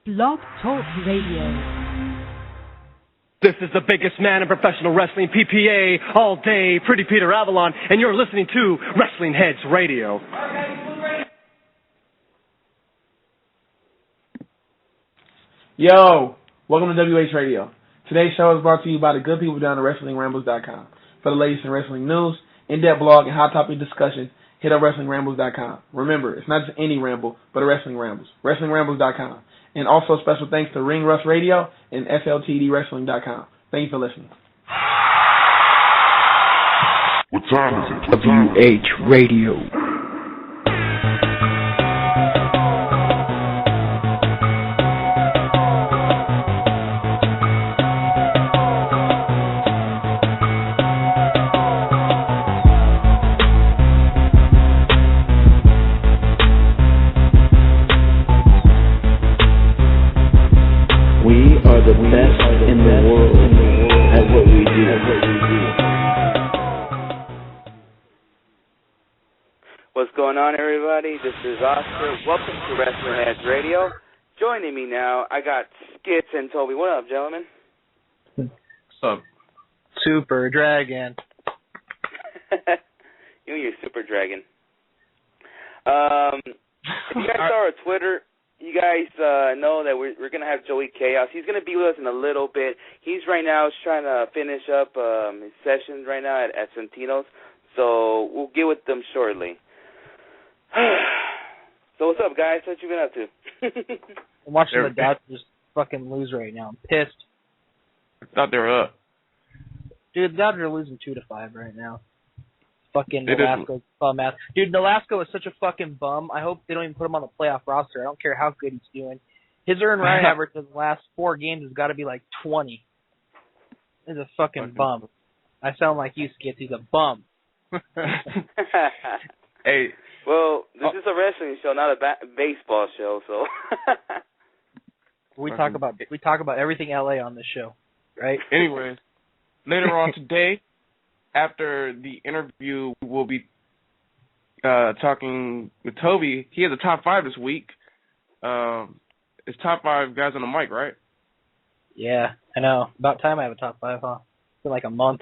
Blog Talk Radio. This is the biggest man in professional wrestling, PPA, all day, Pretty Peter Avalon, and you're listening to WrestlingHeads Radio. Yo, welcome to WH Radio. Today's show is brought to you by the good people down at WrestlingRambles.com. For the latest in wrestling news, in-depth blog, and hot topic discussion, hit up WrestlingRambles.com. Remember, it's not just any ramble, but a Wrestling Rambles. WrestlingRambles.com. And also special thanks to Ring Rust Radio and FLTDWrestling.com. Thank you for listening. What time is it? WH Radio. The best in the world at what we do. What's going on, everybody? This is Oscar. Welcome to WrestlingHeads Radio. Joining me now, I got Skits and Toby. What up, gentlemen? What's up? Super Dragon. You and your Super Dragon. If you guys saw our Twitter, you guys know that we're going to have Joey Kaos. He's going to be with us in a little bit. He's right now trying to finish up his sessions right now at Santino's, so we'll get with them shortly. So what's up, guys? What you been up to? I'm watching the Dodgers just fucking lose right now. I'm pissed. I thought they were up. Dude, the Dodgers are losing 2-5 right now. Fucking Nolasco's bum ass. Dude, Nolasco is such a fucking bum. I hope they don't even put him on the playoff roster. I don't care how good he's doing. His earned run average in the last 4 games has got to be like 20. He's a fucking bum. I sound like you, Skits. He's a bum. Hey. Well, this is a wrestling show, not a baseball show, so. we talk about everything LA on this show, right? Anyways, later on today, after the interview, we'll be talking with Toby. He has a top 5 this week. It's top 5 guys on the mic, right? Yeah, I know. About time I have a top 5, huh? It's been like a month.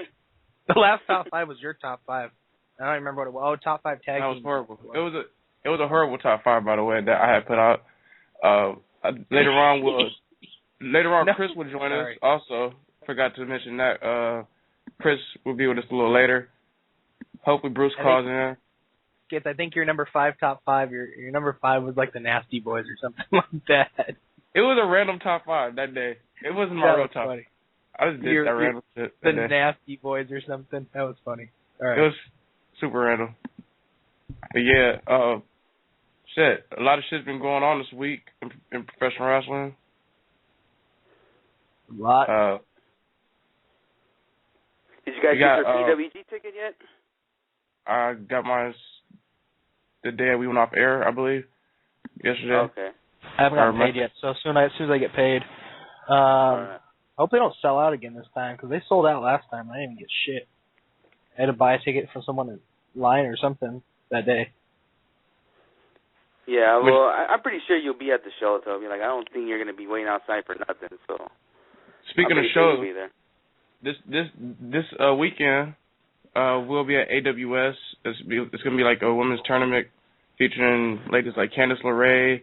The last top 5 was your top 5. I don't remember what it was. Oh, top 5 tag team. That was horrible. It was a horrible top 5, by the way, that I had put out. Later on, Chris will join us. Also, forgot to mention that. Chris will be with us a little later. Hopefully Bruce calls in. Skits, I think your number 5 top 5, your number 5 was like the Nasty Boys or something like that. It was a random top 5 that day. It wasn't my real top. Funny. I just did that random shit. The Nasty Boys or something. That was funny. All right. It was super random. But yeah, shit. A lot of shit's been going on this week in professional wrestling. A lot. Did you guys get your PWG ticket yet? I got mine the day we went off air, I believe, yesterday. Okay. I haven't gotten paid yet, so as soon as I get paid. I hope they don't sell out again this time, because they sold out last time. I didn't even get shit. I had to buy a ticket from someone in line or something that day. Yeah, well, I'm pretty sure you'll be at the show, Toby. Like, I don't think you're going to be waiting outside for nothing, so. Speaking of shows, be there. This weekend, we'll be at AWS. It's going to be like a women's tournament featuring ladies like Candice LeRae.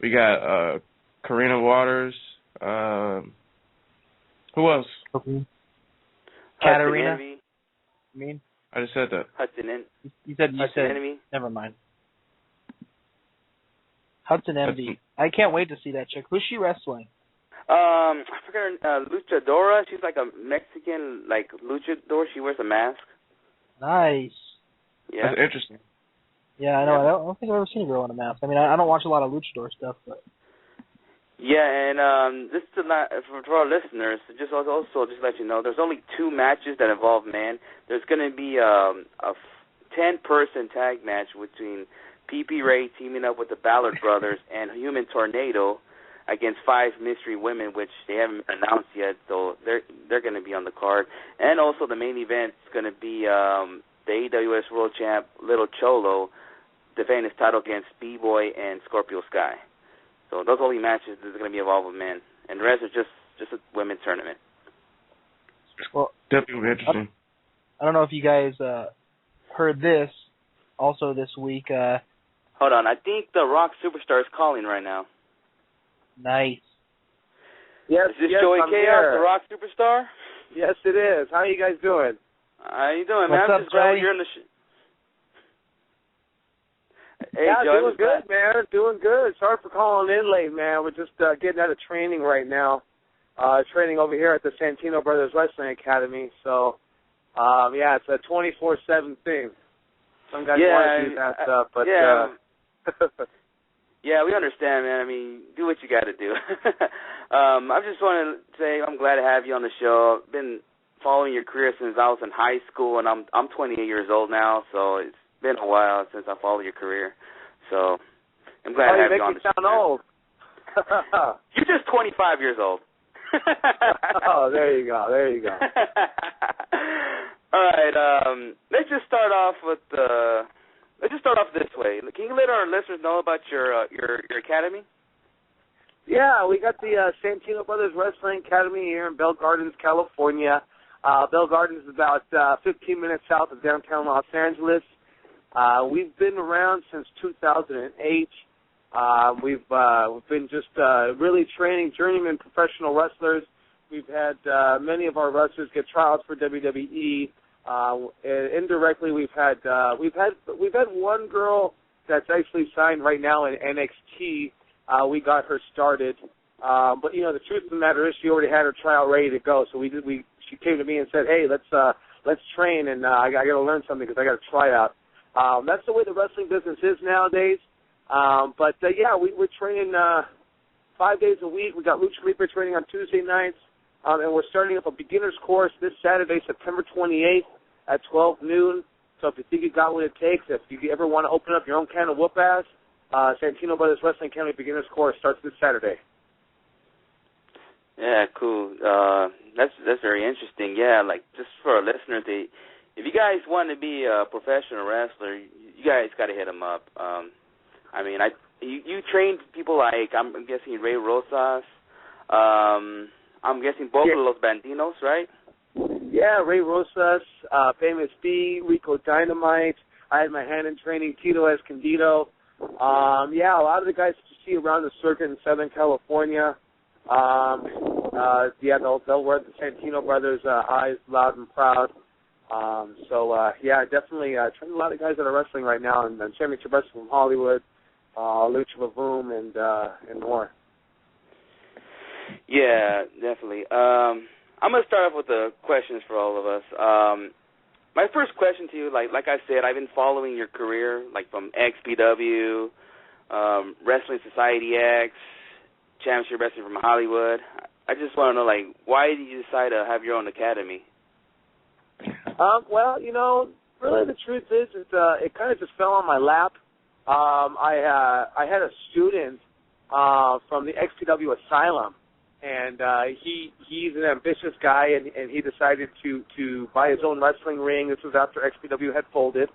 We got Karina Waters. Who else? Katarina. You mean? I just said that. You said Enemy. Never mind. Hudson Envy. I can't wait to see that chick. Who's she wrestling? I forgot her, Luchadora. She's like a Mexican, like, luchador. She wears a mask. Nice. Yeah. That's interesting. Yeah, I know. I don't think I've ever seen a girl in a mask. I mean, I don't watch a lot of luchador stuff, but. Yeah, and this is not for our listeners. Just let you know, there's only 2 matches that involve men. There's going to be a 10-person tag match between P.P. Ray teaming up with the Ballard Brothers and Human Tornado against 5 mystery women, which they haven't announced yet, so they're going to be on the card. And also the main event is going to be the AWS World Champ Little Cholo defending his title against B-Boy and Scorpio Sky. So those only matches is going to be involved with men, and the rest are just a women's tournament. Well, definitely interesting. I don't know if you guys heard this also this week. Hold on, I think the Rock Superstar is calling right now. Nice. Yes, is this yes, Joey I'm Kaos, here. the Rock Superstar? Yes, it is. How are you guys doing? How you doing, What's man? I'm up, just glad Joey? you're in the Hey, yeah, Joey, doing good, man. Doing good. Sorry for calling in late, man. We're just getting out of training right now. Training over here at the Santino Brothers Wrestling Academy. So, yeah, it's a 24/7 thing. Some guys want to do that stuff, but yeah, we understand, man. I mean, do what you got to do. I just want to say I'm glad to have you on the show. I've been following your career since I was in high school, and I'm 28 years old now, so it's been a while since I followed your career. So I'm glad to have you on the show. You make me sound old. You're just 25 years old. Oh, there you go. There you go. All right. Let's just start off this way. Can you let our listeners know about your academy? Yeah, we got the Santino Brothers Wrestling Academy here in Bell Gardens, California. Bell Gardens is about 15 minutes south of downtown Los Angeles. We've been around since 2008. We've been just really training journeyman professional wrestlers. We've had many of our wrestlers get trials for WWE. Indirectly, we've had one girl that's actually signed right now in NXT. We got her started, but you know the truth of the matter is she already had her trial ready to go. So she came to me and said, "Hey, let's train, and I got to learn something because I got to try out." That's the way the wrestling business is nowadays. But yeah, we're training 5 days a week. We got Lucha Libre training on Tuesday nights, and we're starting up a beginner's course this Saturday, September 28th at 12 noon. So if you think you got what it takes, if you ever want to open up your own can of whoop-ass, Santino Brothers Wrestling Academy beginner's course starts this Saturday. Yeah, cool. That's very interesting. Yeah, like just for our listeners, if you guys want to be a professional wrestler, you guys got to hit them up. I mean, you trained people like I'm guessing Ray Rosas. I'm guessing both of Los Bandinos, right? Yeah, Ray Rosas, Famous B, Rico Dynamite. I had my hand in training Tito Escondido. Yeah, a lot of the guys that you see around the circuit in Southern California. Yeah, they'll wear the Santino Brothers eyes loud and proud. Yeah, definitely train a lot of guys that are wrestling right now, and championship wrestling from Hollywood, Lucha Vavoom, and more. Yeah, definitely. I'm gonna start off with the questions for all of us. My first question to you, like I said, I've been following your career, like from XPW, Wrestling Society X, Championship Wrestling from Hollywood. I just want to know, like, why did you decide to have your own academy? Well, you know, really the truth is, it kind of just fell on my lap. I had a student from the XPW Asylum, and he's an ambitious guy, and he decided to buy his own wrestling ring. This was after XPW had folded,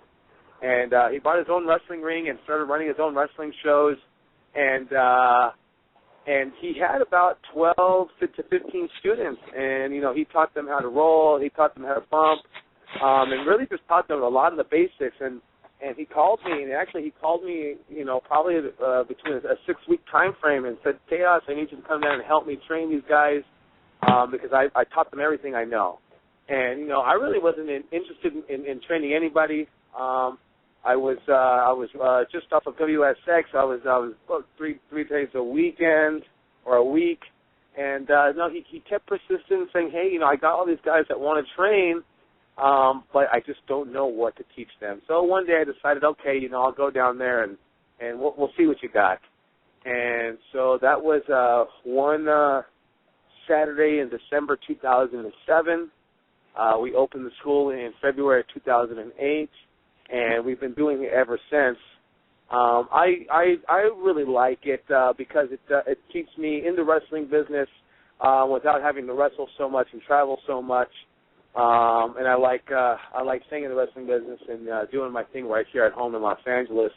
and he bought his own wrestling ring and started running his own wrestling shows, and he had about 12 to 15 students, and, you know, he taught them how to roll, he taught them how to bump, and really just taught them a lot of the basics, and he called me, and actually he called me, you know, probably between a 6-week time frame and said, Kaos, I need you to come down and help me train these guys, because I taught them everything I know. And, you know, I really wasn't interested in training anybody. I was just off of WSX. I was booked three days a weekend or a week, and no, he kept persistent, saying, hey, you know, I got all these guys that want to train, but I just don't know what to teach them. So one day I decided, okay, you know, I'll go down there and we'll see what you got. And so that was one Saturday in December 2007. We opened the school in February 2008. And we've been doing it ever since. I really like it because it keeps me in the wrestling business without having to wrestle so much and travel so much. And I like staying in the wrestling business and doing my thing right here at home in Los Angeles.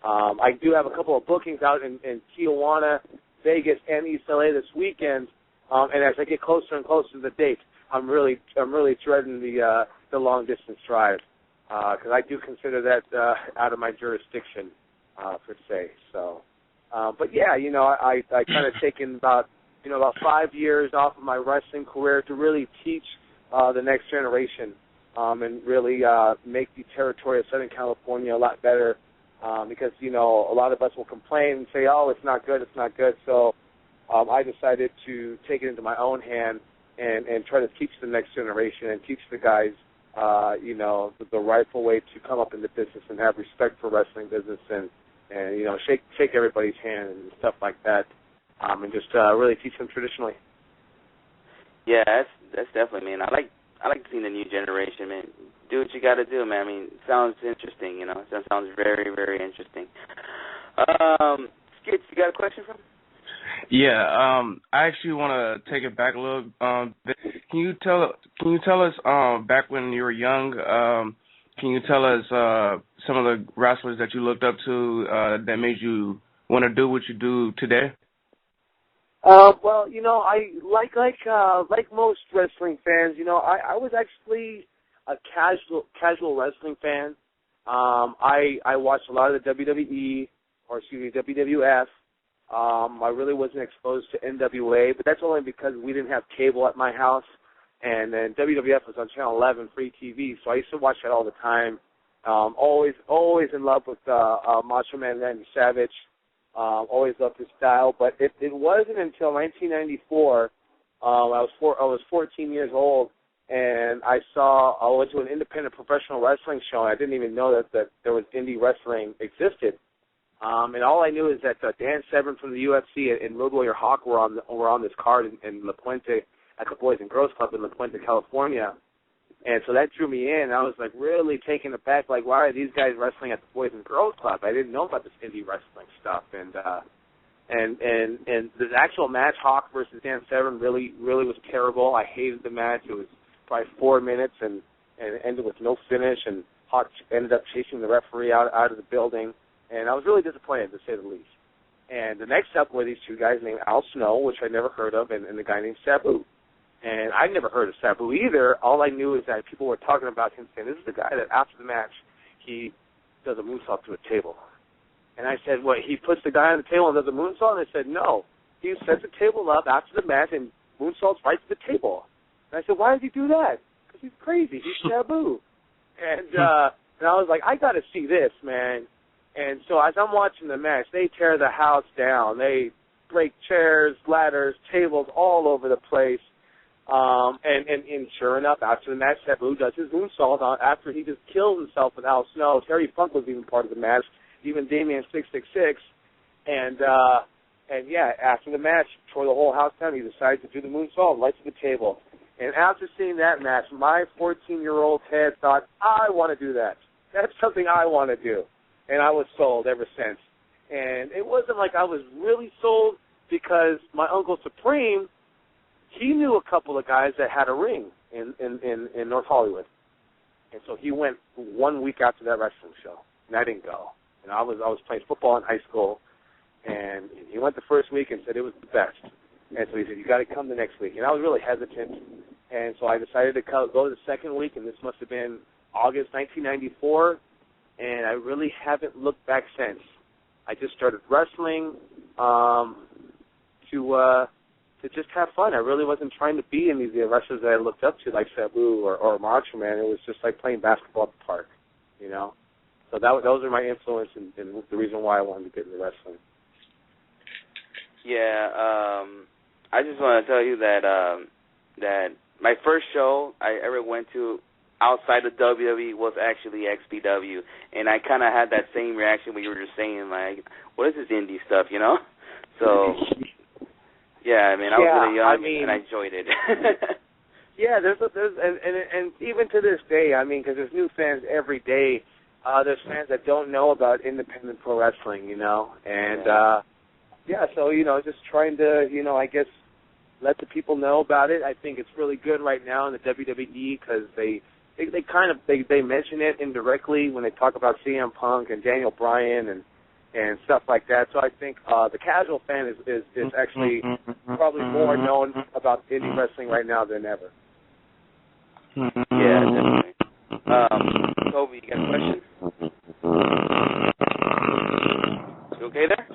I do have a couple of bookings out in Tijuana, Vegas, and East LA this weekend. And as I get closer and closer to the date, I'm really dreading the long distance drive because I do consider that out of my jurisdiction per se. So, but yeah, I kind of taken about 5 years off of my wrestling career to really teach the next generation and really make the territory of Southern California a lot better. Because, a lot of us will complain and say, oh, it's not good. So I decided to take it into my own hand and try to teach the next generation and teach the guys, the rightful way to come up in the business and have respect for wrestling business and shake everybody's hand and stuff like that, and just really teach them traditionally. Yeah, that's definitely, man. I like seeing the new generation, man. Do what you got to do, man. I mean, it sounds interesting, It sounds very, very interesting. Skits, you got a question for me? Yeah, I actually want to take it back a little bit. Can you tell us back when you were young? Can you tell us some of the wrestlers that you looked up to that made you want to do what you do today? Well, I like most wrestling fans. I was actually a casual wrestling fan. I watched a lot of the WWE, WWF. I really wasn't exposed to NWA, but that's only because we didn't have cable at my house, and then WWF was on Channel 11, free TV, so I used to watch that all the time. Always in love with Macho Man Randy Savage. Always loved his style, but it wasn't until 1994. I was 14 years old, and I went to an independent professional wrestling show, and I didn't even know that there was indie wrestling existed. And all I knew is that Dan Severn from the UFC and Road Warrior Hawk were on this card in La Puente at the Boys and Girls Club in La Puente, California. And so that drew me in. I was like really taken aback, like, why are these guys wrestling at the Boys and Girls Club? I didn't know about this indie wrestling stuff. And the actual match, Hawk versus Dan Severn, really was terrible. I hated the match. It was probably 4 minutes and it ended with no finish, and Hawk ended up chasing the referee out of the building. And I was really disappointed, to say the least. And the next up were these two guys named Al Snow, which I'd never heard of, and the guy named Sabu. And I'd never heard of Sabu either. All I knew is that people were talking about him, saying, this is the guy that after the match, he does a moonsault to a table. And I said, what, he puts the guy on the table and does a moonsault? And they said, no. He sets the table up after the match and moonsaults right to the table. And I said, why does he do that? Because he's crazy. He's Sabu. And I was like, I got to see this, man. And so as I'm watching the match, they tear the house down. They break chairs, ladders, tables all over the place. And sure enough, after the match, Sabu does his moonsault after he just kills himself with Al Snow. Terry Funk was even part of the match, even Damien 666. And yeah, after the match, tore the whole house down. He decided to do the moonsault right to the table. And after seeing that match, my 14-year-old head thought, I want to do that. That's something I want to do. And I was sold ever since. And it wasn't like I was really sold because my Uncle Supreme, he knew a couple of guys that had a ring in North Hollywood. And so he went 1 week after that wrestling show, and I didn't go. And I was playing football in high school, and he went the first week and said it was the best. And so he said, you got to come the next week. And I was really hesitant. And so I decided to go the second week, and this must have been August 1994. And I really haven't looked back since. I just started wrestling to just have fun. I really wasn't trying to be any of the wrestlers that I looked up to, like Sabu or Macho Man. It was just like playing basketball at the park, So those are my influence and the reason why I wanted to get into wrestling. Yeah, I just want to tell you that my first show I ever went to outside of WWE was actually XPW, and I kind of had that same reaction when you were just saying, like, what is this indie stuff, So, yeah, I mean, I was really young, and I enjoyed it. Yeah, there's and even to this day, I mean, because there's new fans every day. There's fans that don't know about independent pro wrestling, and so just trying to, I guess, let the people know about it. I think it's really good right now in the WWE because they mention it indirectly when they talk about CM Punk and Daniel Bryan and and stuff like that. So I think the casual fan is actually probably more known about indie wrestling right now than ever. Yeah, definitely. Toby, you got a question? You okay there?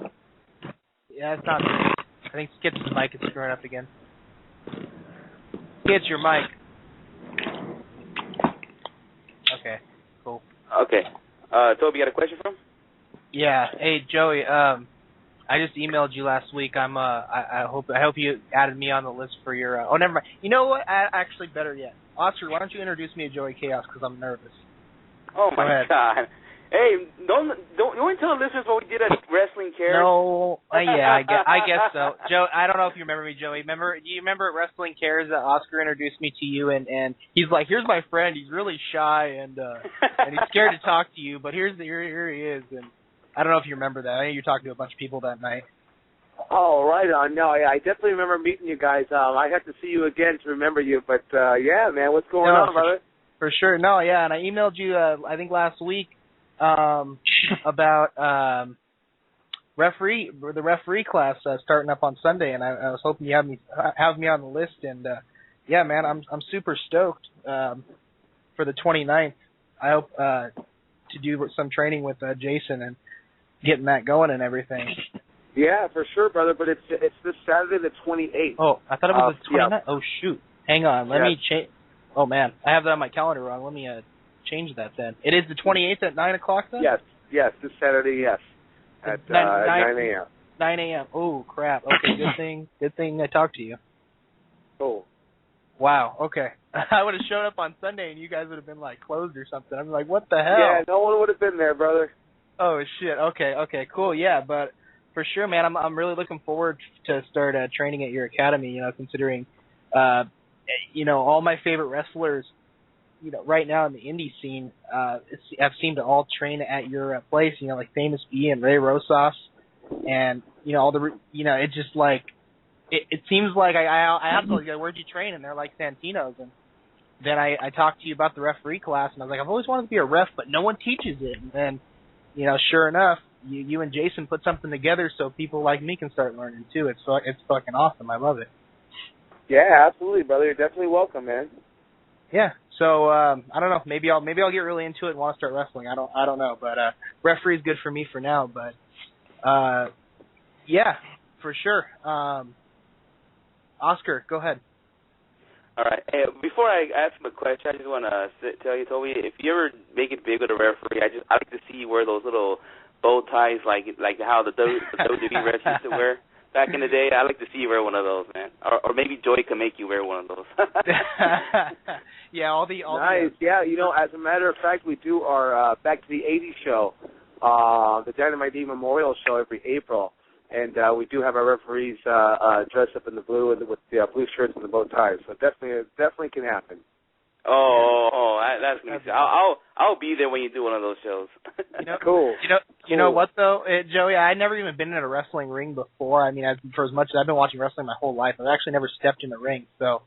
Yeah, it's not great. I think Skip's mic is screwing up again. It's your mic. Okay, cool. Okay. Toby, you got a question for him? Yeah. Hey, Joey. I just emailed you last week. I hope you added me on the list for your. Oh, never mind. You know what? Actually, better yet, Oscar. Why don't you introduce me to Joey Kaos? Because I'm nervous. Oh my God. Hey, don't you want to tell the listeners what we did at Wrestling Cares? No. Yeah, I guess so. Joe, I don't know if you remember me, Joey. Do you remember at Wrestling Cares that Oscar introduced me to you, and he's like, here's my friend. He's really shy and he's scared to talk to you, but here he is. And I don't know if you remember that. I know you talked to a bunch of people that night. Oh, right on. No, I definitely remember meeting you guys. I have to see you again to remember you, but yeah, man, what's going on, brother? For sure. No, yeah, and I emailed you I think last week about the referee class starting up on Sunday, and I was hoping you have me on the list. And yeah, man, I'm super stoked for the 29th. I hope to do some training with Jason and getting that going and everything. Yeah, for sure, brother. But it's this Saturday, the 28th. Oh, I thought it was the 29th. Yeah. Oh shoot, hang on, let me change. Oh man, I have that on my calendar wrong. Let me change that then. It is the 28th at 9 o'clock then? Yes, this Saturday, yes. At 9 a.m. 9 a.m. Oh, crap. Okay, good thing I talked to you. Cool. Wow, okay. I would have shown up on Sunday and you guys would have been, like, closed or something. I'm like, what the hell? Yeah, no one would have been there, brother. Oh, shit. Okay, cool. Yeah, but for sure, man, I'm really looking forward to start training at your academy, considering, all my favorite wrestlers, right now in the indie scene, I've seemed to all train at your place, like Famous B and Ray Rosas, and, all the, it's just like, it seems like I asked them, where'd you train? And they're like Santino's, and then I talked to you about the referee class, and I was like, I've always wanted to be a ref, but no one teaches it. And then, sure enough, you and Jason put something together so people like me can start learning too. It's fucking awesome. I love it. Yeah, absolutely, brother. You're definitely welcome, man. Yeah. So I don't know. Maybe I'll get really into it and want to start wrestling. I don't know. But referee's good for me for now. But yeah, for sure. Oscar, go ahead. All right. Hey, before I ask him a question, I just want to tell you, Toby, if you ever make it big with a referee, I like to see you wear those little bow ties like how the WWE refs used to wear back in the day. I like to see you wear one of those, man. Or maybe Joey can make you wear one of those. Yeah, all nice. Yeah, as a matter of fact, we do our Back to the 80s show, the Dynamite D Memorial show every April. And we do have our referees dress up in the blue and with the blue shirts and the bow ties. So definitely can happen. That's gonna be. I'll be there when you do one of those shows. Cool. You know what though, Joey? I'd never even been in a wrestling ring before. I mean, for as much as I've been watching wrestling my whole life, I've actually never stepped in the ring. So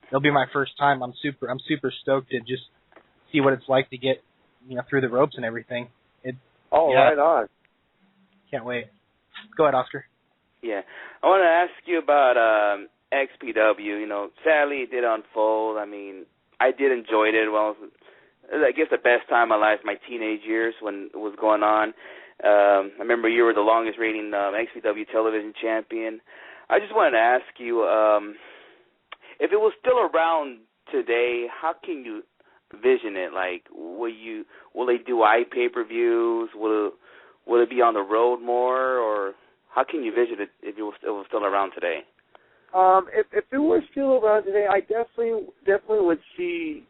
it'll be my first time. I'm super stoked to just see what it's like to get through the ropes and everything. Right on. Can't wait. Go ahead, Oscar. Yeah, I want to ask you about XPW. Sadly it did unfold. I mean, I did enjoy it. Well, I guess the best time of my life, my teenage years when it was going on. I remember you were the longest reigning XPW television champion. I just wanted to ask you, if it was still around today, how can you vision it? Like, will they do pay-per-views? Will it be on the road more, or how can you vision it if it was still around today? If it were still around today, I definitely would see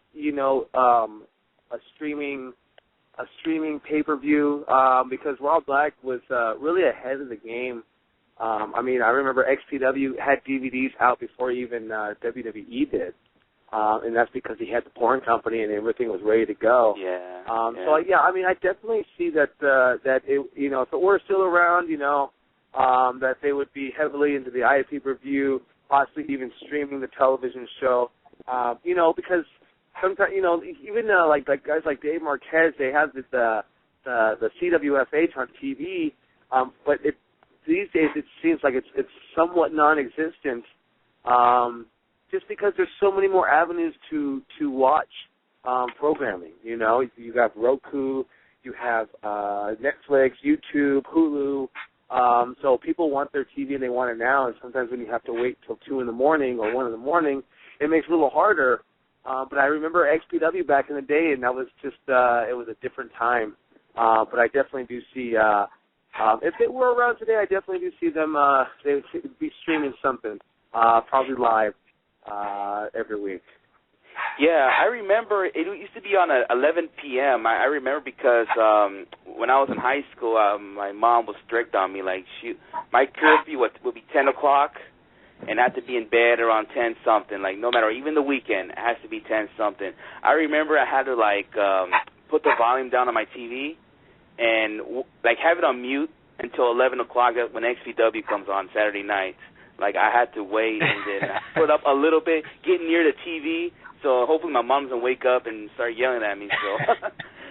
a streaming pay-per-view because Raw Black was really ahead of the game. I mean, I remember XPW had DVDs out before even WWE did. And that's because he had the porn company and everything was ready to go. Yeah. So yeah, I mean, I definitely see that that it, if it were still around, that they would be heavily into the pay-per-view, possibly even streaming the television show. Because sometimes, even like guys like Dave Marquez, they have the CWFH on TV, But these days it seems like it's somewhat non-existent, just because there's so many more avenues to watch programming. You know, you got Roku, you have Netflix, YouTube, Hulu. So people want their TV and they want it now. And sometimes when you have to wait till 2 in the morning or 1 in the morning, it makes it a little harder. But I remember XPW back in the day, and that was just it was a different time. But I definitely do see. If they were around today, I definitely do see them. They would be streaming something, probably live every week. Yeah, I remember it used to be on at 11 p.m. I remember because when I was in high school, my mom was strict on me. Like, my curfew would be 10 o'clock, and I had to be in bed around 10-something. Like, no matter, even the weekend, it has to be 10-something. I remember I had to, like, put the volume down on my TV and, like, have it on mute until 11 o'clock when XPW comes on Saturday nights. Like, I had to wait and then put up a little bit, get near the TV, so hopefully my mom doesn't wake up and start yelling at me. So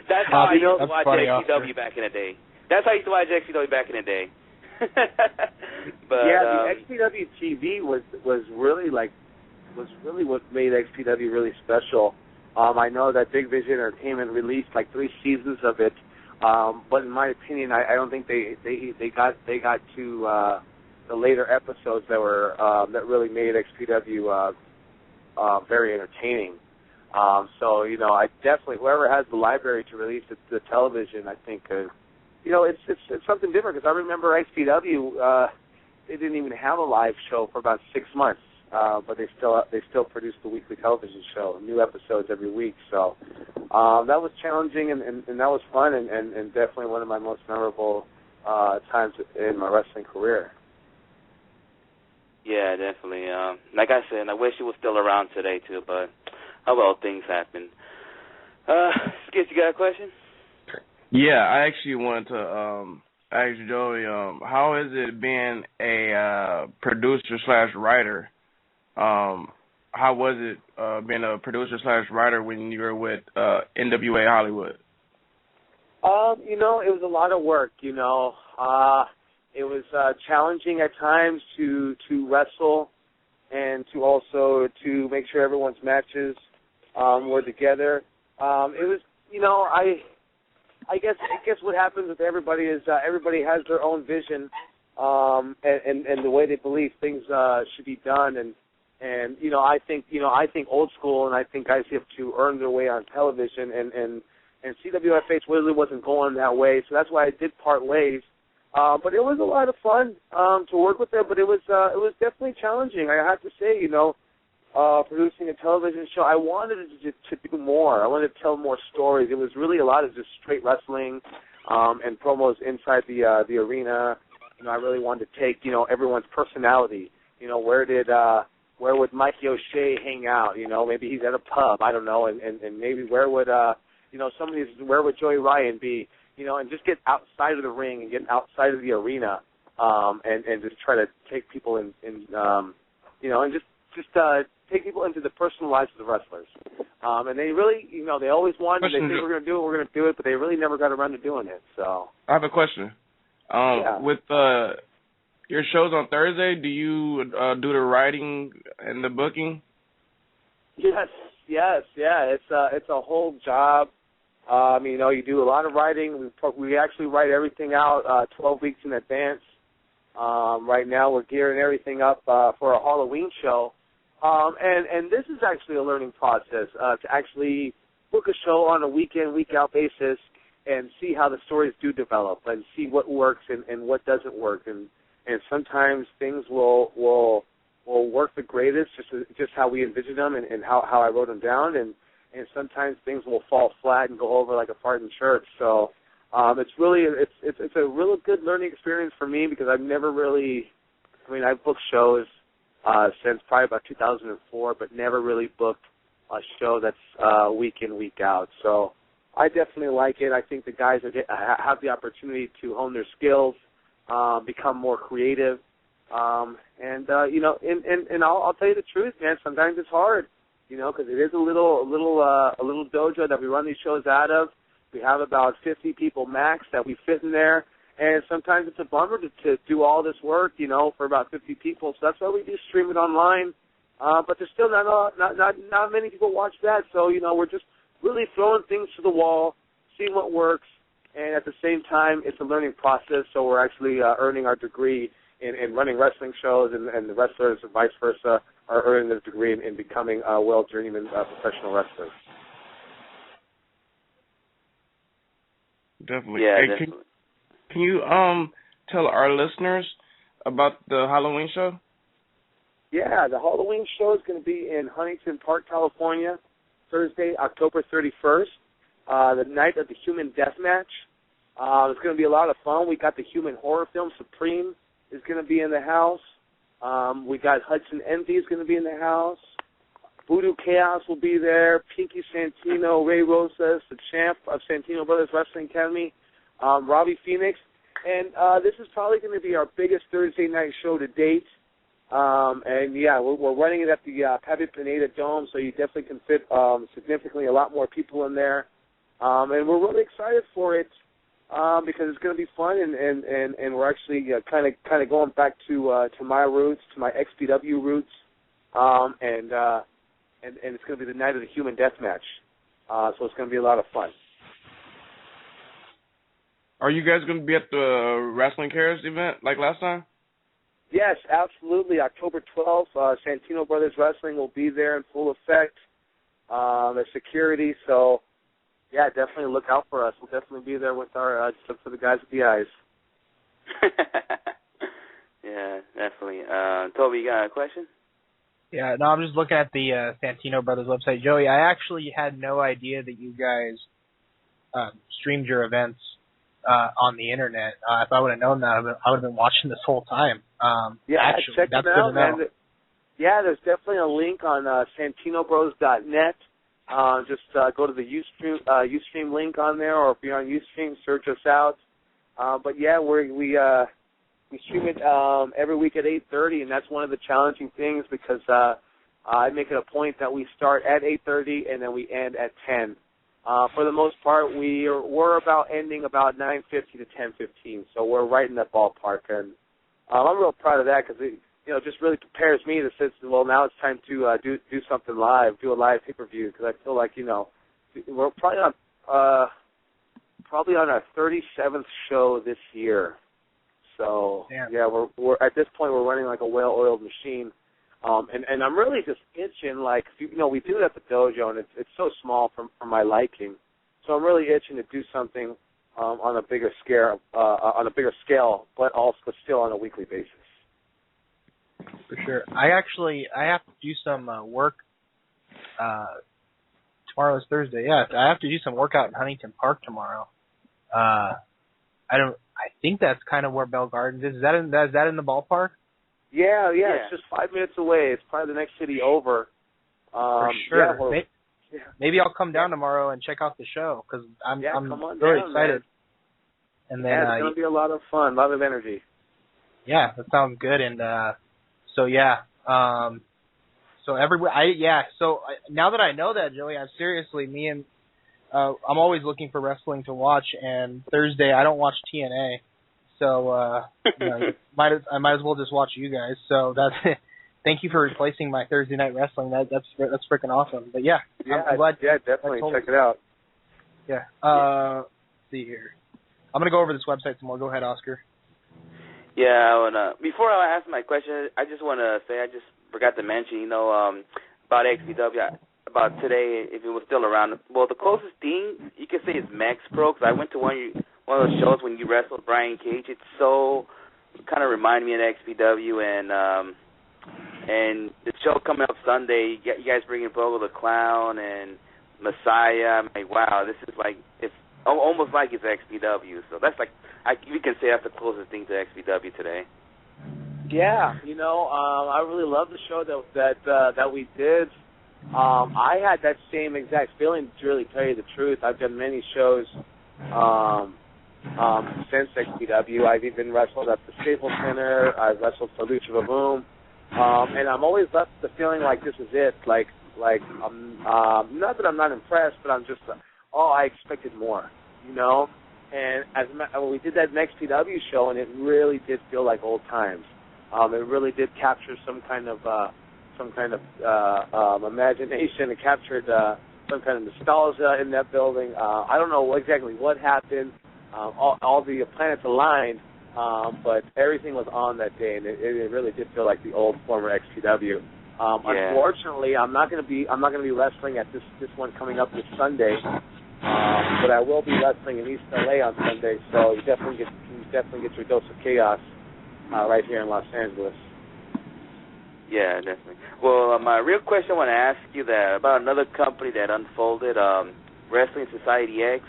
that's how I used to watch XPW back in the day. That's how I used to watch XPW back in the day. But yeah, the XPW TV was really what made XPW really special. I know that Big Vision Entertainment released like 3 seasons of it, but in my opinion, I don't think they got to the later episodes that were that really made XPW very entertaining. So you know, I definitely, whoever has the library to release the television, I think you know, it's something different, because I remember XPW, they didn't even have a live show for about 6 months, but they still produced the weekly television show, new episodes every week. So that was challenging and that was fun and definitely one of my most memorable times in my wrestling career. Yeah, definitely. Like I said, I wish it was still around today too, but oh well, things happen. Skip, you got a question? Yeah, I actually wanted to ask Joey, how is it being a producer/writer? How was it being a producer/writer when you were with NWA Hollywood? You know, it was a lot of work, you know. It was challenging at times to wrestle and to also to make sure everyone's matches were together. It was, you know, I guess what happens with everybody is everybody has their own vision and the way they believe things should be done, and you know, I think old school, and I think guys have to earn their way on television, and CWFH really wasn't going that way, so that's why I did part ways. But it was a lot of fun to work with them, but it was definitely challenging. I have to say, you know, producing a television show, I wanted to do more. I wanted to tell more stories. It was really a lot of just straight wrestling and promos inside the arena. You know, I really wanted to take, you know, everyone's personality. You know, where would Mikey O'Shea hang out? You know, maybe he's at a pub. I don't know, and maybe where would where would Joey Ryan be? You know, and just get outside of the ring and get outside of the arena, and just try to take people in you know, and just take people into the personal lives of the wrestlers. And they really, you know, they always wanted, they said we're going to do it, but they really never got around to doing it. So I have a question. With your shows on Thursday, do you do the writing and the booking? Yes, yeah. It's a whole job. You know, you do a lot of writing. We actually write everything out 12 weeks in advance. Right now we're gearing everything up for a Halloween show. And this is actually a learning process to actually book a show on a week-in, week-out basis and see how the stories do develop and see what works and what doesn't work. And sometimes things will work the greatest, just how we envision them and how I wrote them down. And sometimes things will fall flat and go over like a fart in church. So it's a really good learning experience for me, because I've never really, I've booked shows since probably about 2004, but never really booked a show that's week in, week out. So I definitely like it. I think the guys have the opportunity to hone their skills, become more creative, and you know, and I'll tell you the truth, man. Sometimes it's hard, you know, because it is a little dojo that we run these shows out of. We have about 50 people max that we fit in there, And sometimes it's a bummer to do all this work, you know, for about 50 people. So that's why we do stream it online. But there's still not many people watch that. So, you know, we're just really throwing things to the wall, seeing what works. And at the same time, it's a learning process. So we're actually earning our degree in running wrestling shows, and the wrestlers and vice versa are earning their degree in becoming well journeyman professional wrestlers. Definitely. Yeah, hey, definitely. Can you tell our listeners about the Halloween show? Yeah, the Halloween show is going to be in Huntington Park, California, Thursday, October 31st, the night of the Human Death Match. It's going to be a lot of fun. We got the human horror film Supreme is going to be in the house. We got Hudson Envy is going to be in the house. Voodoo Chaos will be there. Pinky Santino, Ray Rosas, the champ of Santino Brothers Wrestling Academy, Robbie Phoenix. And this is probably going to be our biggest Thursday night show to date. And, yeah, we're running it at the Pappy Pineda Dome, so you definitely can fit significantly a lot more people in there. And we're really excited for it because it's going to be fun, and we're actually kind of going back to my roots, to my XPW roots, and it's going to be the night of the Human Death Match. So it's going to be a lot of fun. Are you guys going to be at the WrestlingHeads event like last time? Yes, absolutely. October 12th, Santino Brothers Wrestling will be there in full effect. There's security, so, yeah, definitely look out for us. We'll definitely be there with our, just for the guys with the eyes. Yeah, definitely. Toby, you got a question? Yeah, no, I'm just looking at the Santino Brothers website. Joey, I actually had no idea that you guys streamed your events on the internet. If I would have known that, I would have been watching this whole time. Yeah, actually, check that's them good out, to know. man. Yeah, there's definitely a link on SantinoBros.net. Just go to the Ustream link on there, or if you're on Ustream, search us out. But yeah, we stream it every week at 8:30, and that's one of the challenging things because I make it a point that we start at 8:30 and then we end at 10. For the most part, we're about ending about 9:50 to 10:15, so we're right in that ballpark, and I'm real proud of that because it, just really prepares me to say, well, now it's time to do something live, do a live pay-per-view, because I feel like we're probably on our 37th show this year. So yeah, we're at this point we're running like a well-oiled machine, and I'm really just itching. Like we do it at the dojo, and it's so small for my liking. So I'm really itching to do something on a bigger scale, but still on a weekly basis. For sure. I have to do some work. Tomorrow is Thursday. Yeah, I have to do some work out in Huntington Park tomorrow. I think that's kind of where Bell Gardens is. Is that in the ballpark? Yeah. It's just 5 minutes away. It's probably the next city over. For sure. Maybe I'll come down tomorrow and check out the show because I'm really excited. Man. And then it's going to be a lot of fun, a lot of energy. Yeah, that sounds good. And so now that I know that, Joey, I'm seriously I'm always looking for wrestling to watch, and Thursday I don't watch TNA, so I might as well just watch you guys. So that's thank you for replacing my Thursday night wrestling. That's freaking awesome. But I'm glad. Yeah, definitely check it out. Yeah. Let's see here. I'm gonna go over this website some more. Go ahead, Oscar. Yeah, before I ask my question, I just want to say I just forgot to mention, about XPW. About today, if it was still around. Well, the closest thing you can say is Max Pro, because I went to one of those shows when you wrestled Brian Cage. It kind of reminded me of XPW, and the show coming up Sunday, you guys bringing Bogo the Clown and Messiah. I'm like, wow, this is like, it's almost like it's XPW. So that's like, we can say that's the closest thing to XPW today. Yeah, I really love the show that we did. I had that same exact feeling, to really tell you the truth. I've done many shows since XPW. I've even wrestled at the Staples Center. I've wrestled for Lucha Boom. And I'm always left with the feeling like this is it. Like not that I'm not impressed, but I'm just, I expected more, And we did that next PW show, and it really did feel like old times. It really did capture some kind of imagination. It captured some kind of nostalgia in that building. I don't know exactly what happened. All the planets aligned, but everything was on that day, and it really did feel like the old former XPW. Unfortunately, I'm not going to be wrestling at this one coming up this Sunday, but I will be wrestling in East LA on Sunday. So you definitely get your dose of chaos right here in Los Angeles. Yeah, definitely. Well, my real question I want to ask you about another company that unfolded, Wrestling Society X.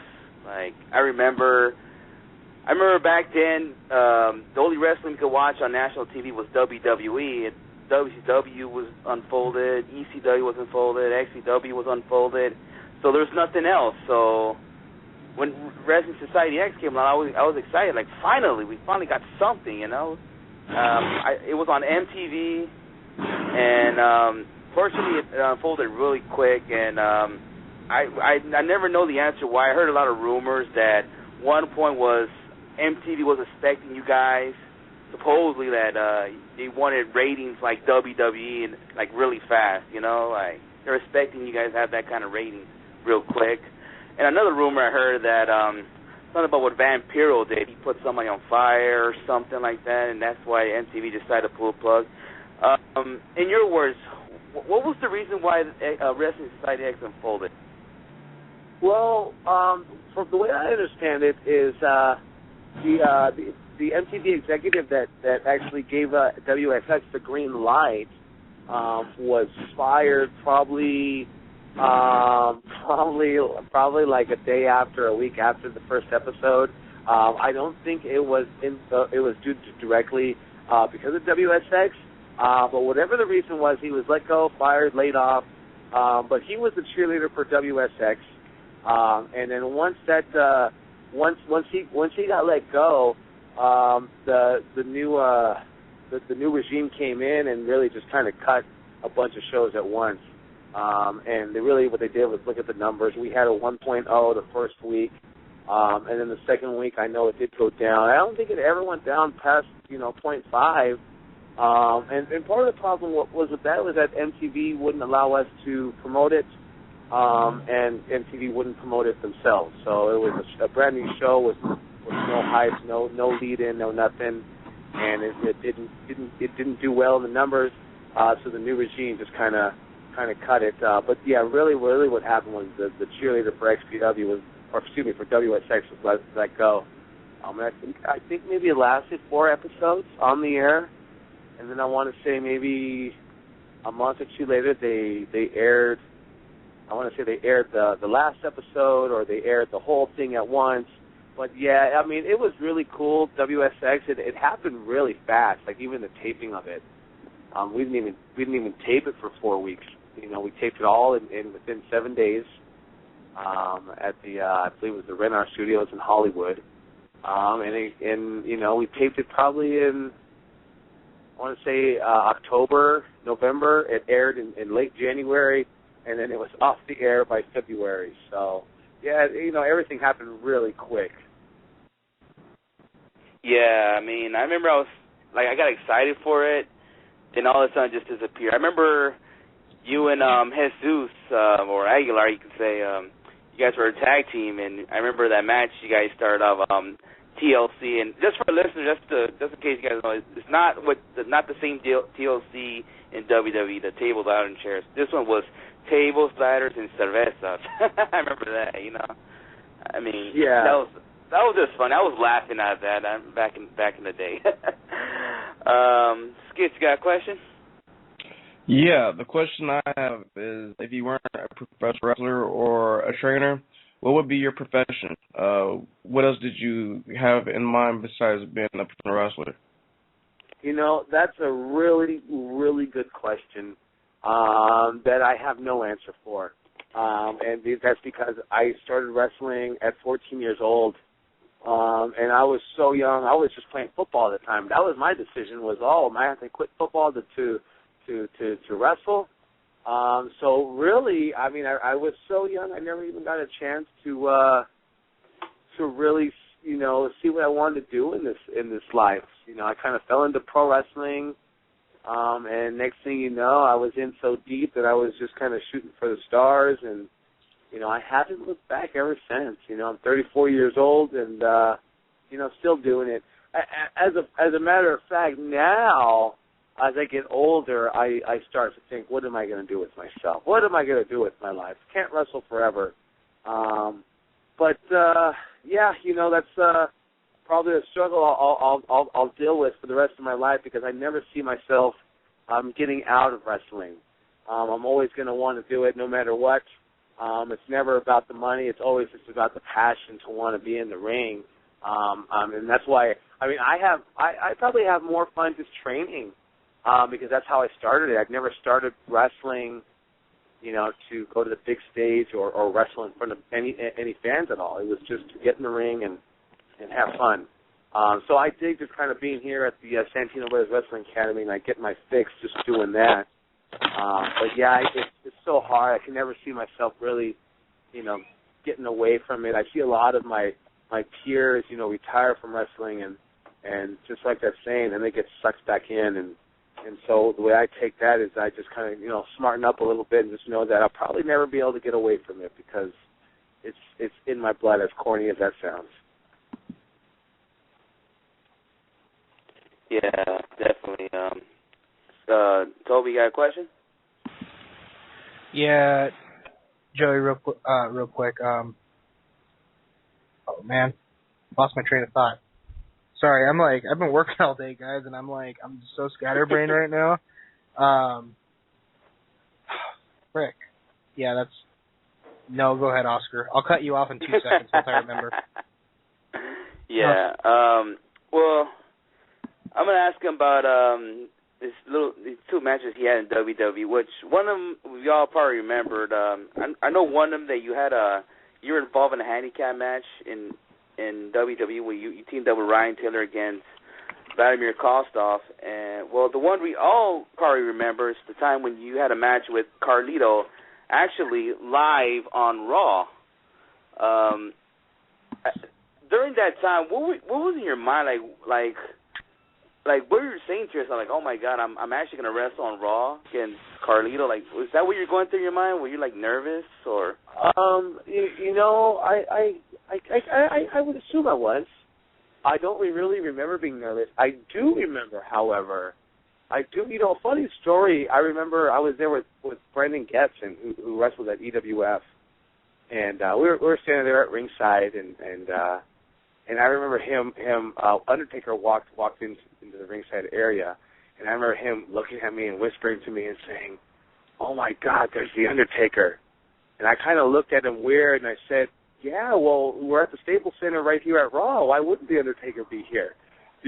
Like, I remember back then, the only wrestling you could watch on national TV was WWE. And WCW was unfolded, ECW was unfolded, XCW was unfolded. So there's nothing else. So when Wrestling Society X came along, I was excited. Like, we finally got something, you know. It was on MTV, and fortunately it unfolded really quick. And I never know the answer why. I heard a lot of rumors that one point was MTV was expecting you guys, supposedly that they wanted ratings like WWE and like really fast, you know, like they're expecting you guys to have that kind of ratings real quick. And another rumor I heard that something about what Vampiro did. He put somebody on fire or something like that, and that's why MTV decided to pull a plug. In your words, what was the reason why Wrestling Society X unfolded? Well, from the way I understand it is the MTV executive that actually gave WSX the green light was fired probably like a day after, a week after the first episode. I don't think it was due directly because of WSX, but whatever the reason was, he was let go, fired, laid off. But he was the cheerleader for WSX, and then once he got let go, the new regime came in and really just kind of cut a bunch of shows at once. And what they did was look at the numbers. We had a 1.0 the first week, and then the second week I know it did go down. I don't think it ever went down past 0.5. And part of the problem was that MTV wouldn't allow us to promote it, and MTV wouldn't promote it themselves. So it was a brand new show with no hype, no lead in, no nothing, and it didn't do well in the numbers. So the new regime just kind of cut it. But yeah, really what happened was the cheerleader for XPW for WSX was let go. I think maybe it lasted 4 episodes on the air, and then I want to say maybe a month or two later they aired. I want to say they aired the last episode, or they aired the whole thing at once. But yeah, I mean, it was really cool. WSX, it happened really fast. Like even the taping of it, we didn't even tape it for 4 weeks. You know, we taped it all in within 7 days at the I believe it was the Rennar Studios in Hollywood, and we taped it probably in, I want to say October, November. It aired in late January, and then it was off the air by February. So yeah, everything happened really quick. Yeah, I mean, I remember I got excited for it, and all of a sudden it just disappeared. I remember you and Jesus, or Aguilar, you could say, you guys were a tag team, and I remember that match you guys started off TLC, and just for the listeners, just in case you guys know, it's not the same TLC in WWE, the tables, ladders, and chairs. This one was tables, ladders, and cervezas. I remember that, I mean, yeah. That was just fun. I was laughing at that back in the day. Skits, you got a question? Yeah, the question I have is, if you weren't a professional wrestler or a trainer, what would be your profession? What else did you have in mind besides being a professional wrestler? That's a really, really good question that I have no answer for. And that's because I started wrestling at 14 years old. And I was so young. I was just playing football at the time. That was my decision. Am I have to quit football to wrestle? So really, I mean, I was so young. I never even got a chance to really see what I wanted to do in this life. I kind of fell into pro wrestling, and next thing you know, I was in so deep that I was just kind of shooting for the stars, and I haven't looked back ever since. I'm 34 years old, and still doing it. As a matter of fact, now as I get older, I start to think, what am I going to do with myself? What am I going to do with my life? Can't wrestle forever. But that's probably a struggle I'll deal with for the rest of my life, because I never see myself getting out of wrestling. I'm always going to want to do it no matter what. It's never about the money. It's always just about the passion to want to be in the ring. And that's why, I probably have more fun just training, because that's how I started it. I've never started wrestling, to go to the big stage or wrestle in front of any fans at all. It was just to get in the ring and have fun. So I dig just kind of being here at the Santino Brothers Wrestling Academy, and I get my fix just doing that. But yeah, it's so hard. I can never see myself really, getting away from it. I see a lot of my peers, retire from wrestling, and just like that saying, and they get sucked back in, and so the way I take that is I just kind of, smarten up a little bit and just know that I'll probably never be able to get away from it, because it's in my blood, as corny as that sounds. Yeah, definitely. Toby, you got a question? Yeah, Joey, real quick. Oh man, lost my train of thought. Sorry, I've been working all day, guys, and I'm so scatterbrained right now. Frick. Yeah, no, go ahead, Oscar. I'll cut you off in 2 seconds once I remember. Yeah, well, I'm going to ask him about these two matches he had in WWE, which one of them we all probably remembered. I know one of them that you were involved in a handicap match in WWE where you teamed up with Ryan Taylor against Vladimir Kostov. And, well, the one we all probably remember is the time when you had a match with Carlito, actually live on Raw. During that time, what was in your mind, like what were you saying to yourself, like, oh my God, I'm actually gonna wrestle on Raw against Carlito? Like, was that what you're going through your mind? Were you nervous or? I would assume I was. I don't really remember being nervous. I do remember, however, a funny story. I remember I was there with Brendan Getson, who wrestled at EWF, and we were standing there at ringside, and I remember him Undertaker walked into the ringside area, and I remember him looking at me and whispering to me and saying, "Oh my God, there's the Undertaker." And I kind of looked at him weird, and I said, "Yeah, well, we're at the Staples Center right here at Raw. Why wouldn't the Undertaker be here?" I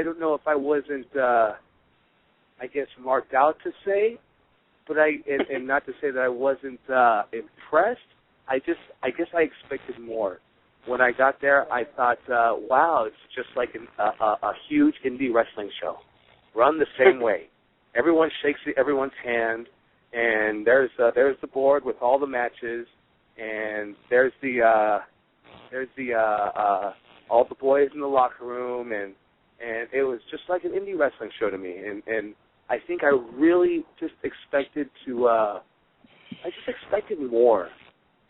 don't know if I wasn't, I guess, marked out to say, but and not to say that I wasn't impressed. I guess I expected more. When I got there, I thought, wow, it's just like a huge indie wrestling show, run the same way. Everyone shakes everyone's hand, and there's the board with all the matches, and there's all the boys in the locker room, and it was just like an indie wrestling show to me. And I think I really just expected more.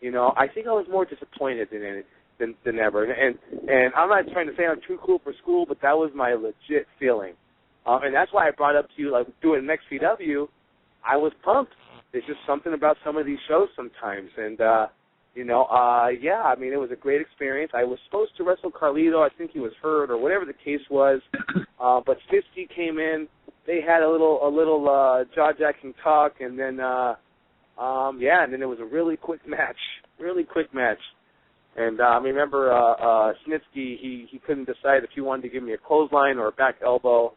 I think I was more disappointed than ever. And I'm not trying to say I'm too cool for school, but that was my legit feeling. And that's why I brought up to you, like, doing XPW, I was pumped. There's just something about some of these shows sometimes. And, it was a great experience. I was supposed to wrestle Carlito. I think he was hurt or whatever the case was. But Snitsky came in. They had a little jaw-jacking talk, and then, and then it was a really quick match. And I remember Snitsky, he couldn't decide if he wanted to give me a clothesline or a back elbow.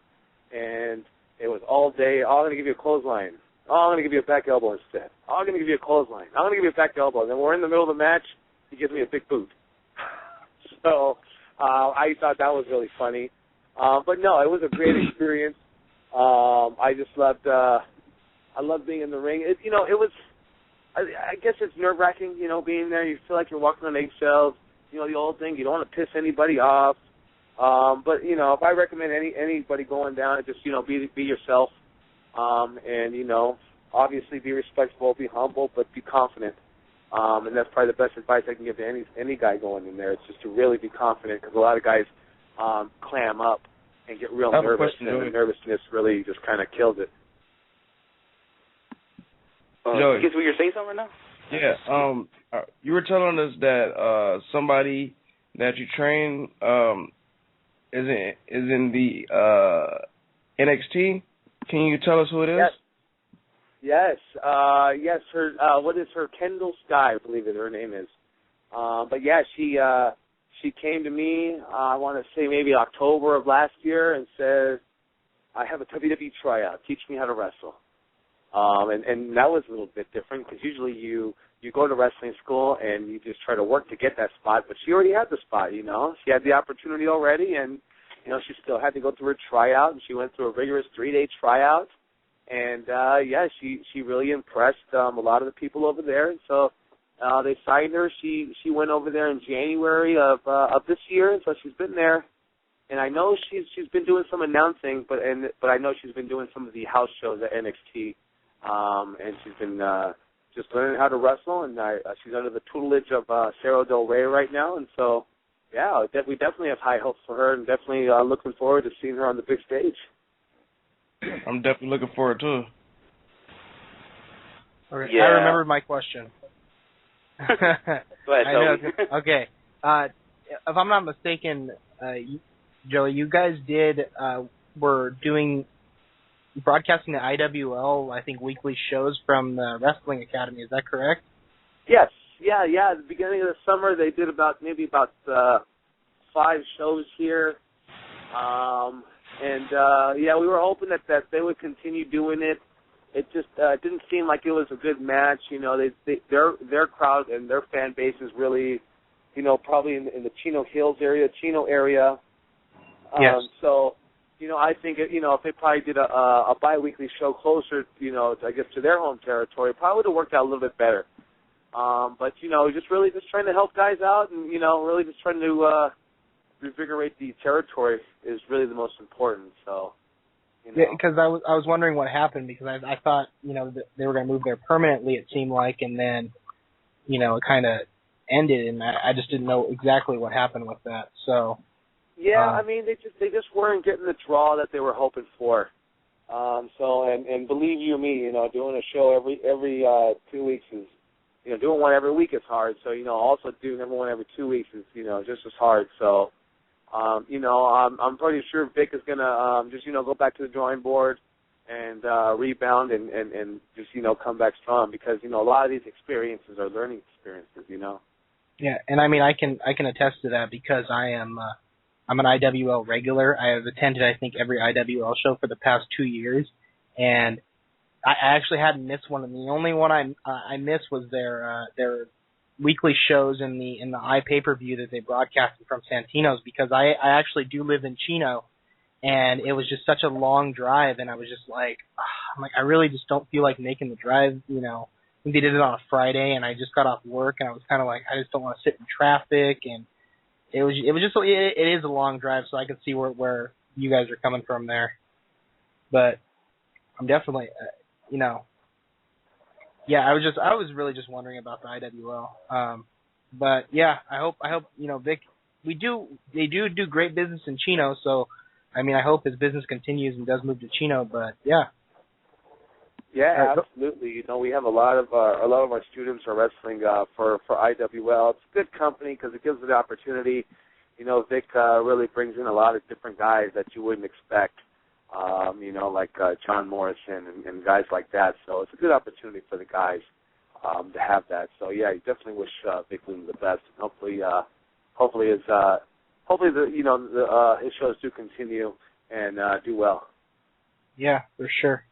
And it was all day, I'm going to give you a clothesline. I'm going to give you a back elbow instead. I'm going to give you a clothesline. I'm going to give you a back elbow. And then we're in the middle of the match, he gives me a big boot. So I thought that was really funny. But no, it was a great experience. I just loved being in the ring. It I guess it's nerve-wracking, being there. You feel like you're walking on eggshells. The old thing, you don't want to piss anybody off. But, if I recommend anybody going down, just, be yourself. And, obviously be respectful, be humble, but be confident. And that's probably the best advice I can give to any guy going in there. It's just to really be confident, because a lot of guys clam up and get real nervous, and the nervousness really just kind of kills it. Joey, guess you're saying something right now? Yeah. You were telling us that somebody that you train is in the NXT. Can you tell us who it is? Yes. Yes. Her. What is her? Kendall Sky, I believe her name is. But yeah, she came to me. I want to say maybe October of last year, and said, "I have a WWE tryout. Teach me how to wrestle." And that was a little bit different, because usually you go to wrestling school and you just try to work to get that spot, but she already had the spot, She had the opportunity already, and, she still had to go through her tryout, and she went through a rigorous 3-day tryout. And, she really impressed a lot of the people over there, and so they signed her. She went over there in January of this year, and so she's been there. And I know she's been doing some announcing, but I know she's been doing some of the house shows at NXT. And she's been just learning how to wrestle, and she's under the tutelage of Sarah Del Rey right now. And so, yeah, we definitely have high hopes for her, and definitely looking forward to seeing her on the big stage. I'm definitely looking forward to it. Okay, yeah. I remembered my question. Go ahead, Toby. Okay. If I'm not mistaken, Joey, you guys were broadcasting the IWL, I think, weekly shows from the Wrestling Academy. Is that correct? Yes. Yeah. At the beginning of the summer, they did about 5 shows here. We were hoping that they would continue doing it. It just didn't seem like it was a good match. Their crowd and their fan base is really, probably in the Chino area. Yes. So, I think, if they probably did a bi-weekly show closer, I guess to their home territory, it probably would have worked out a little bit better. But, just trying to help guys out, and, really just trying to revigorate the territory is really the most important. So, Yeah, because I was wondering what happened, because I thought, that they were going to move there permanently, it seemed like, and then, it kind of ended, and I just didn't know exactly what happened with that. So. Yeah, I mean, they just weren't getting the draw that they were hoping for. And believe you me, doing a show every 2 weeks is, doing one every week is hard. So, also doing one every 2 weeks is, just as hard. So, I'm pretty sure Vic is gonna just, go back to the drawing board and rebound and just, come back strong, because, a lot of these experiences are learning experiences, Yeah, and I mean, I can attest to that, because I'm an IWL regular. I have attended, I think, every IWL show for the past 2 years, and I actually hadn't missed one. And the only one I missed was their weekly shows in the iPay-per-view that they broadcasted from Santino's, because I actually do live in Chino, and it was just such a long drive, and I was just like, I really just don't feel like making the drive. I think they did it on a Friday, and I just got off work, and I was kind of like, I just don't want to sit in traffic, and it is a long drive, so I can see where you guys are coming from there. But I'm definitely, I was really just wondering about the IWL. But yeah, I hope Vic, they do great business in Chino, so I mean, I hope his business continues and does move to Chino. But yeah. Yeah, absolutely. We have a lot of our students are wrestling for IWL. It's a good company, because it gives the opportunity. Vic really brings in a lot of different guys that you wouldn't expect. Like John Morrison and guys like that. So it's a good opportunity for the guys to have that. So yeah, you definitely wish Vic Lynn the best. And hopefully his shows do continue and do well. Yeah, for sure.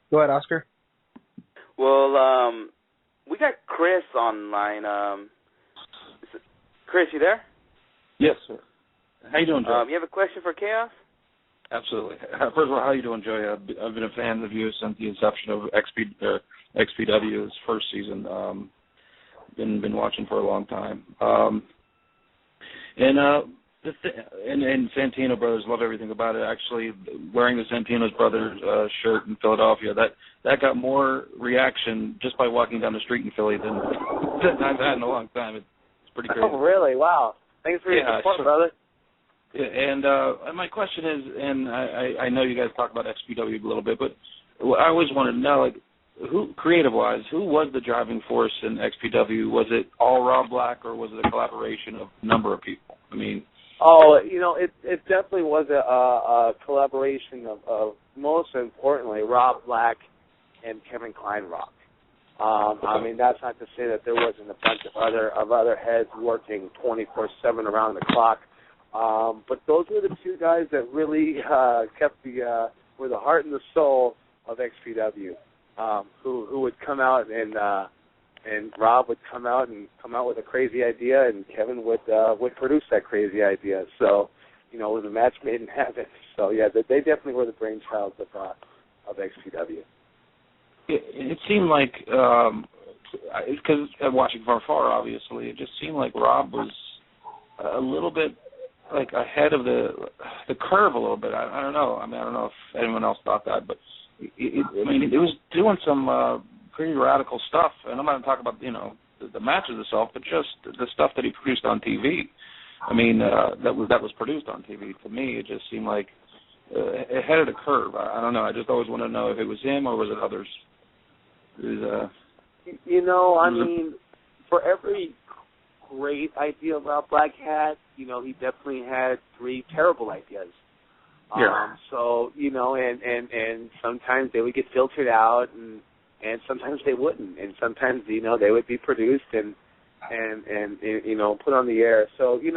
Go ahead, Oscar. Well, we got Chris online. Chris, you there? Yes, sir. How you doing, Joe? You have a question for Kaos? Absolutely. First of all, how you doing, Joey? I've been a fan of you since the inception of XPW's first season. Been watching for a long time. And Santino Brothers, love everything about it. Actually, wearing the Santino Brothers shirt in Philadelphia, that got more reaction just by walking down the street in Philly than I've had in a long time. It's pretty crazy. Oh, really? Wow. Thanks for your support, brother. Yeah, and my question is, and I know you guys talk about XPW a little bit, but I always wanted to know, like, who, creative-wise, who was the driving force in XPW? Was it all Rob Black, or was it a collaboration of a number of people? I mean, it definitely was a collaboration of most importantly Rob Black and Kevin Kleinrock. I mean, that's not to say that there wasn't a bunch of other heads working 24/7 around the clock. But those were the two guys that really kept were the heart and the soul of XPW. Who would come out and Rob would come out with a crazy idea, and Kevin would produce that crazy idea. So, it was a match made in heaven. So yeah, they definitely were the brainchild of XPW. It seemed like, because watching from afar, obviously, it just seemed like Rob was a little bit like ahead of the curve a little bit. I don't know. I mean, I don't know if anyone else thought that, but it was doing some pretty radical stuff. And I'm not talking about the matches itself, but just the stuff that he produced on TV. I mean, that was produced on TV. To me, it just seemed like ahead of the curve. I don't know. I just always want to know if it was him or was it others. I mean, for every great idea Rob Black had, he definitely had 3 terrible ideas. Yeah. So, and sometimes they would get filtered out, and sometimes they wouldn't, and sometimes they would be produced and put on the air. So he's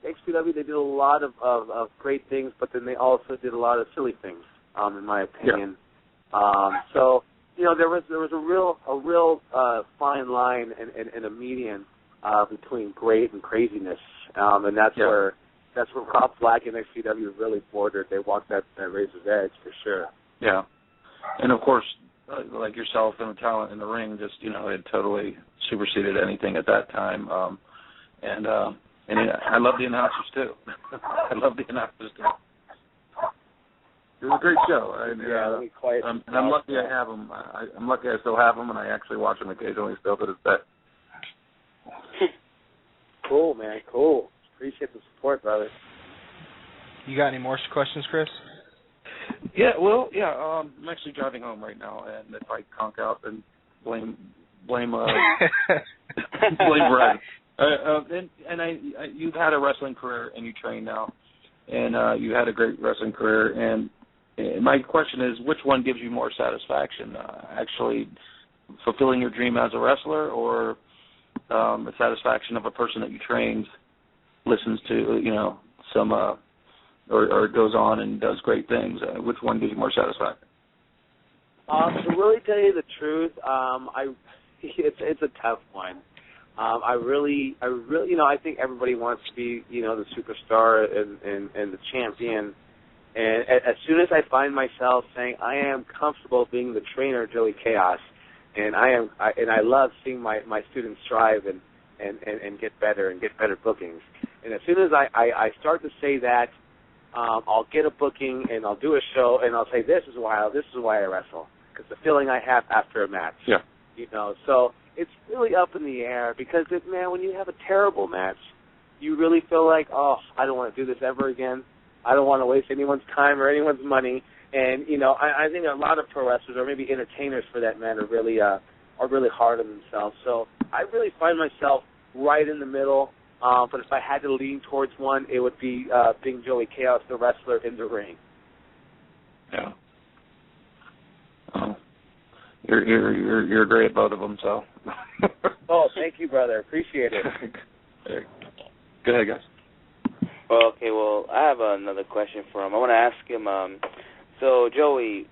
XPW. They did a lot of great things, but then they also did a lot of silly things, in my opinion. Yeah. So there was a real fine line and a median between great and craziness, and that's where Rob Black and XPW really bordered. They walked that razor's edge for sure. Yeah, and of course, like yourself and the talent in the ring, just it totally superseded anything at that time. And I love the announcers too. I love the announcers too. It was a great show. And I'm lucky I have them. I'm lucky I still have them, and I actually watch them occasionally still to this day. Cool, man. Cool. Appreciate the support, brother. You got any more questions, Chris? Yeah, well, yeah. I'm actually driving home right now, and if I conk out, then blame blame Brad. You've had a wrestling career, and you train now, and you had a great wrestling career. And my question is, which one gives you more satisfaction? Actually fulfilling your dream as a wrestler, or the satisfaction of a person that you trained listens to, some, or goes on and does great things? Which one gives you more satisfaction? To really tell you the truth, it's a tough one. I really, I think everybody wants to be, the superstar and the champion. And as soon as I find myself saying I am comfortable being the trainer, Joey Kaos, and I love seeing my students strive and get better bookings. And as soon as I start to say that, I'll get a booking and I'll do a show and I'll say this is why I wrestle, because the feeling I have after a match. Yeah. So it's really up in the air, because when you have a terrible match, you really feel like, I don't want to do this ever again. I don't want to waste anyone's time or anyone's money. And I think a lot of pro wrestlers, or maybe entertainers for that matter, really hard on themselves. So I really find myself right in the middle. But if I had to lean towards one, it would be being Joey Kaos, the wrestler in the ring. Yeah. You're great at both of them. So. Thank you, brother. Appreciate it. Go ahead, guys. Well, I have another question for him. I want to ask him. So, Joey,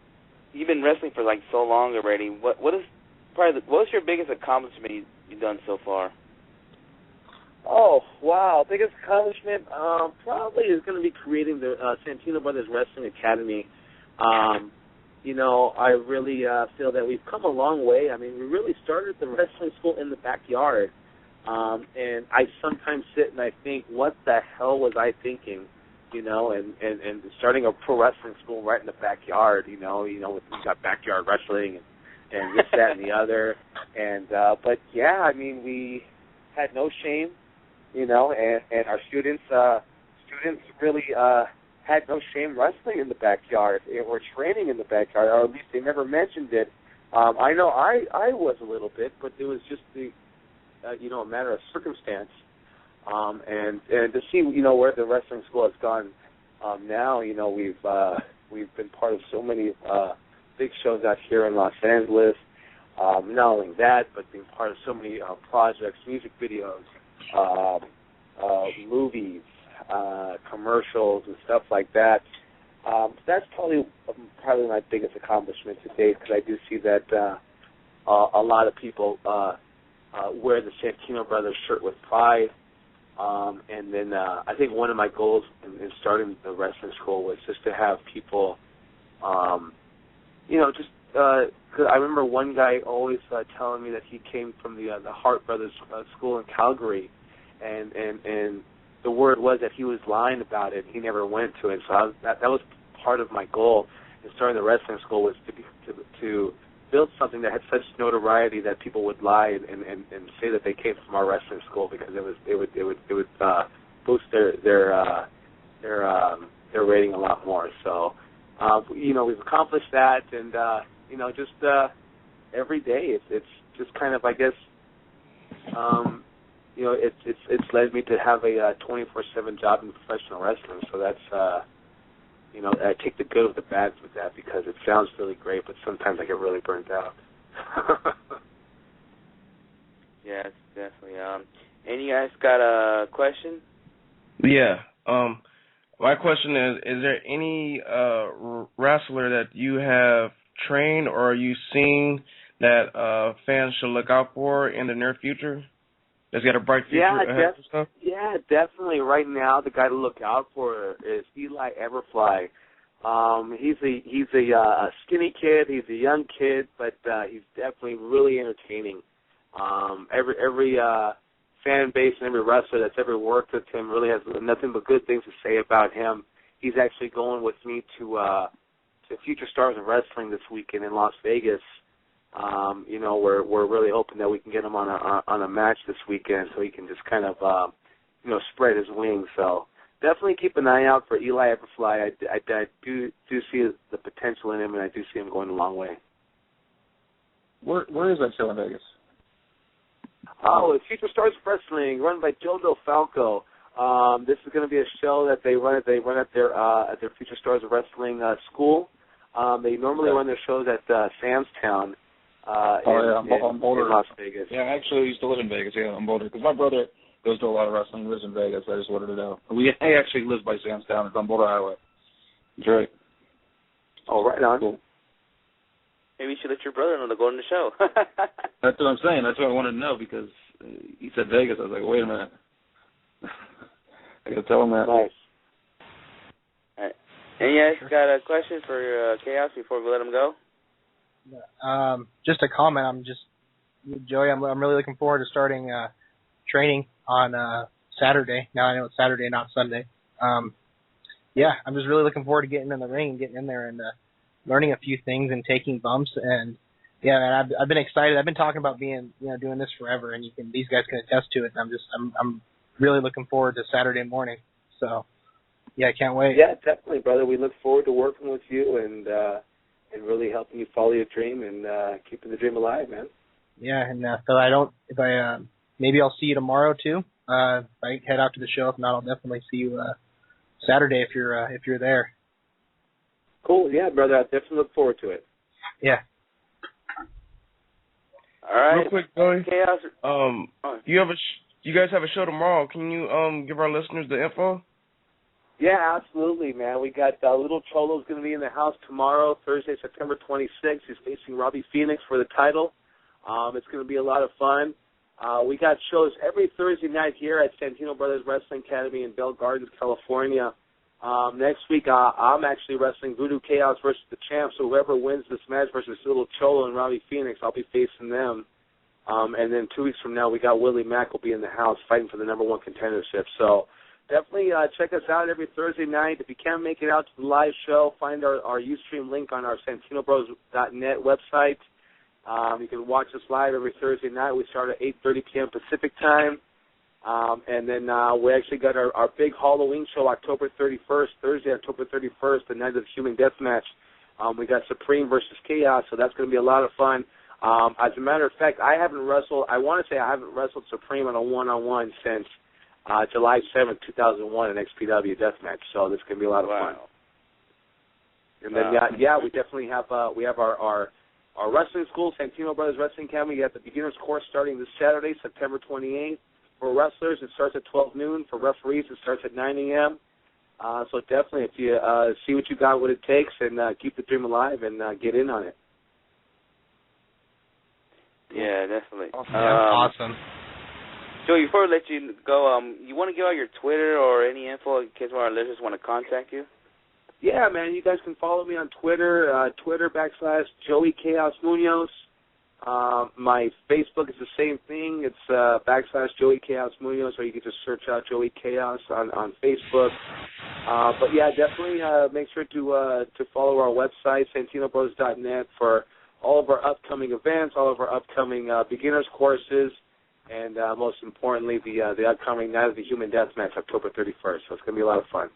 you've been wrestling for so long already. What's your biggest accomplishment you've done so far? Oh, wow. Biggest accomplishment probably is going to be creating the Santino Brothers Wrestling Academy. You know, I really feel that we've come a long way. I mean, we really started the wrestling school in the backyard. And I sometimes sit and I think, what the hell was I thinking? You know, and starting a pro wrestling school right in the backyard, we got backyard wrestling and this, that, and the other. And, but yeah, I mean, we had no shame, and our students really, had no shame wrestling in the backyard or training in the backyard, or at least they never mentioned it. I know I was a little bit, but it was just a matter of circumstance. And to see, where the wrestling school has gone now, we've been part of so many big shows out here in Los Angeles. Not only that, but being part of so many projects, music videos, movies, commercials, and stuff like that. That's probably my biggest accomplishment to date, because I do see that a lot of people wear the Santino Brothers shirt with pride. And then I think one of my goals in starting the wrestling school was just to have people, because I remember one guy always telling me that he came from the Hart Brothers school in Calgary, and the word was that he was lying about it. He never went to it. So that was part of my goal in starting the wrestling school, was to build something that had such notoriety that people would lie and say that they came from our wrestling school, because it would boost their rating a lot more. So we've accomplished that, and just every day it's just kind of, I guess, it's led me to have a 24/7 job in professional wrestling. So that's I take the good with the bad with that, because it sounds really great, but sometimes I get really burnt out. Yes, definitely. And you guys got a question? Yeah. My question is there any wrestler that you have trained or are you seeing that fans should look out for in the near future? That's got a bright future ahead of stuff? Yeah, definitely. Right now, the guy to look out for is Eli Everfly. He's a skinny kid. He's a young kid, but he's definitely really entertaining. Every fan base and every wrestler that's ever worked with him really has nothing but good things to say about him. He's actually going with me to Future Stars of Wrestling this weekend in Las Vegas. We're really hoping that we can get him on a match this weekend, so he can just kind of spread his wings. So definitely keep an eye out for Eli Everfly. I do see the potential in him, and I do see him going a long way. Where is that show in Vegas? Oh, it's Future Stars of Wrestling, run by Joe Del Falco. This is going to be a show that they run at their Future Stars of Wrestling school. They normally run their shows at Sam's Town. On Boulder, in Las Vegas. Yeah, I actually used to live in Vegas. Yeah, on Boulder, because my brother goes to a lot of wrestling. He lives in Vegas. I just wanted to know. He actually lives by Sam's Town. It's on Boulder Highway. That's right. Oh, right on. Cool. Maybe you should let your brother know to go on the show. That's what I'm saying. That's what I wanted to know, because he said Vegas. I was like, wait a minute. I got to tell him that. Nice. All right. And you guys got a question for Kaos before we let him go? Just a comment. Joey, I'm really looking forward to starting training on Saturday. Now I know it's Saturday, not Sunday. I'm just really looking forward to getting in the ring and getting in there and learning a few things and taking bumps. And yeah, man, I've been excited. I've been talking about being, doing this forever, and these guys can attest to it. And I'm really looking forward to Saturday morning. So yeah, I can't wait. Yeah, definitely, brother. We look forward to working with you and really helping you follow your dream and keeping the dream alive, man. Yeah, and maybe I'll see you tomorrow too. If I head out to the show, if not, I'll definitely see you Saturday if you're there. Cool, yeah, brother. I definitely look forward to it. Yeah. All right. Real quick, Joey. Chaos. You guys have a show tomorrow. Can you give our listeners the info? Yeah, absolutely, man. We got Little Cholo's going to be in the house tomorrow, Thursday, September 26th. He's facing Robbie Phoenix for the title. It's going to be a lot of fun. We got shows every Thursday night here at Santino Brothers Wrestling Academy in Bell Gardens, California. Next week, I'm actually wrestling Joey Kaos versus the Champ, so whoever wins this match versus Little Cholo and Robbie Phoenix, I'll be facing them. And then 2 weeks from now, we got Willie Mack will be in the house fighting for the #1 contendership. So definitely check us out every Thursday night. If you can't make it out to the live show, find our Ustream link on our SantinoBros.net website. You can watch us live every Thursday night. We start at 8:30 p.m. Pacific time. And then we actually got our big Halloween show October 31st, Thursday, October 31st, the night of the Human Death Match. We got Supreme versus Chaos, so that's going to be a lot of fun. As a matter of fact, I haven't wrestled Supreme on a one-on-one since July 7th, 2001 in XPW Deathmatch, so this is going to be a lot of fun. And then, we definitely have our wrestling school, Santino Brothers Wrestling Academy. You have the beginner's course starting this Saturday, September 28th. For wrestlers, it starts at 12 noon. For referees, it starts at 9 a.m. So definitely, if you see what you got, what it takes, and keep the dream alive and get in on it. Yeah, definitely. Awesome. Joey, before I let you go, you want to give out your Twitter or any info in case one of our listeners want to contact you? Yeah, man, you guys can follow me on Twitter, Twitter.com/Joey Kaos Munoz. My Facebook is the same thing. It's /Joey Kaos Munoz, or you can just search out Joey Kaos on Facebook. But yeah, definitely make sure to follow our website, SantinoBros.net, for all of our upcoming events, all of our upcoming beginners courses, and most importantly, the upcoming Night of the Human Death Match, October 31st. So it's going to be a lot of fun.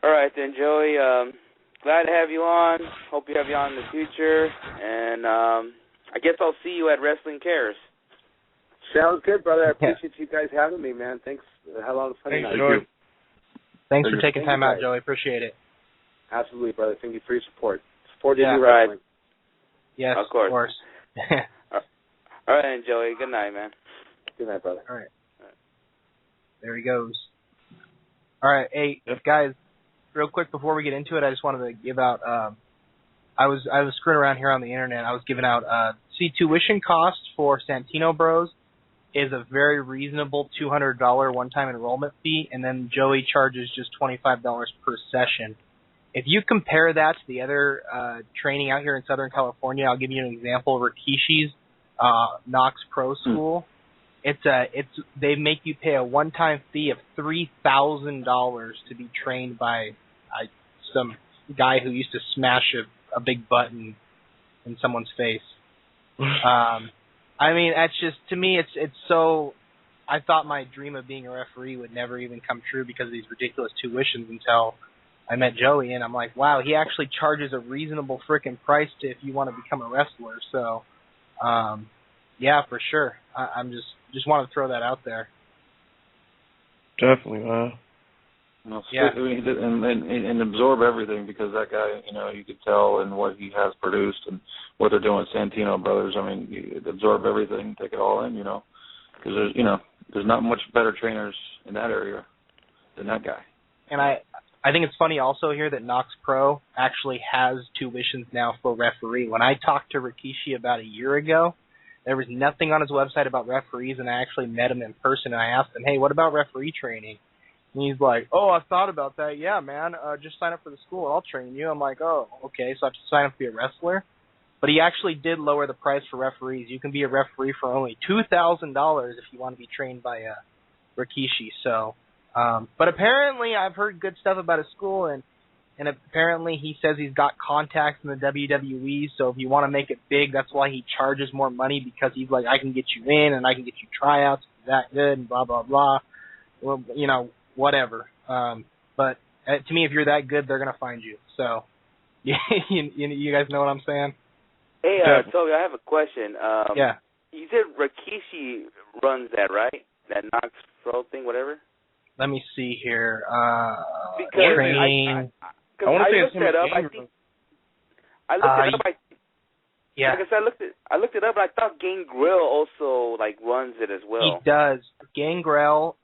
All right, then, Joey. Glad to have you on. Hope you have you on in the future. And I guess I'll see you at Wrestling Cares. Sounds good, brother. I appreciate you guys having me, man. Thanks. Had a lot of fun tonight. Thanks for taking time out, Joey. Appreciate it. Absolutely, brother. Thank you for your support. Support yeah. indie wrestling. Yes, of course. All right, and Joey. Good night, man. Good night, brother. All right. There he goes. All right, hey, guys. Real quick before we get into it, I just wanted to give out. I was screwing around here on the internet. I was giving out. Tuition cost for Santino Bros is a very reasonable $200 one-time enrollment fee, and then Joey charges just $25 per session. If you compare that to the other training out here in Southern California, I'll give you an example. Rikishi's Knox Pro School. They make you pay a one-time fee of $3,000 to be trained by some guy who used to smash a big button in someone's face. I mean, that's just, to me, it's so. I thought my dream of being a referee would never even come true because of these ridiculous tuitions until I met Joey, and I'm like, wow, he actually charges a reasonable freaking price to if you want to become a wrestler. So, yeah, for sure. I'm just want to throw that out there. Definitely, man. Yeah. And absorb everything, because that guy, you could tell in what he has produced and what they're doing with Santino Brothers. I mean, you absorb everything, take it all in, because there's not much better trainers in that area than that guy. And I think it's funny also here that Knox Pro actually has tuitions now for referee. When I talked to Rikishi about a year ago, there was nothing on his website about referees, and I actually met him in person, and I asked him, hey, what about referee training? And he's like, oh, I thought about that. Yeah, man, just sign up for the school. I'll train you. I'm like, oh, okay, so I have to sign up to be a wrestler? But he actually did lower the price for referees. You can be a referee for only $2,000 if you want to be trained by Rikishi. So, but apparently I've heard good stuff about his school, and apparently he says he's got contacts in the WWE, so if you want to make it big, that's why he charges more money, because he's like, I can get you in, and I can get you tryouts, that good, and blah, blah, blah. Well, whatever. But to me, if you're that good, they're going to find you. So, you guys know what I'm saying? Hey, Toby, I have a question. Yeah. You said Rikishi runs that, right? That Knox Pro thing, whatever? Let me see here. Because training. I looked it up. I looked it up. Yeah. Like I said, I looked it up, but I thought Gangrel also runs it as well. He does. Gangrel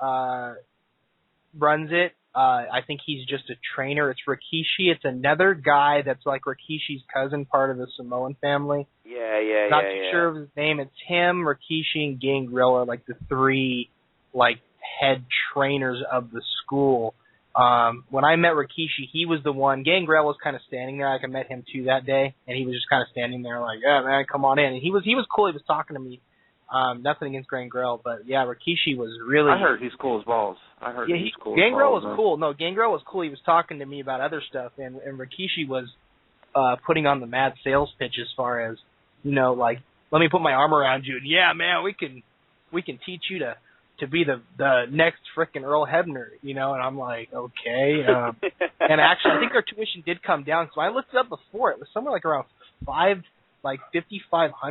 runs it. I think he's just a trainer. It's Rikishi. It's another guy that's like Rikishi's cousin, part of the Samoan family. Not too sure of his name. It's him, Rikishi, and Gangrel are like the three like head trainers of the school. When I met Rikishi, he was the one. Gangrel was kind of standing there. Like I met him too that day, and he was just kind of standing there like, yeah, man, come on in. And he was cool. He was talking to me. Nothing against Gangrel, but yeah, Rikishi was really. I heard he's cool as balls. He's cool. Gangrel as balls, was cool. No, Gangrel was cool. He was talking to me about other stuff, and Rikishi was putting on the mad sales pitch as far as, you know, like, let me put my arm around you, and yeah, man, we can teach you to be the next frickin' Earl Hebner, you know, and I'm like, okay. And actually, I think their tuition did come down, so I looked it up before. It was somewhere like around $5,500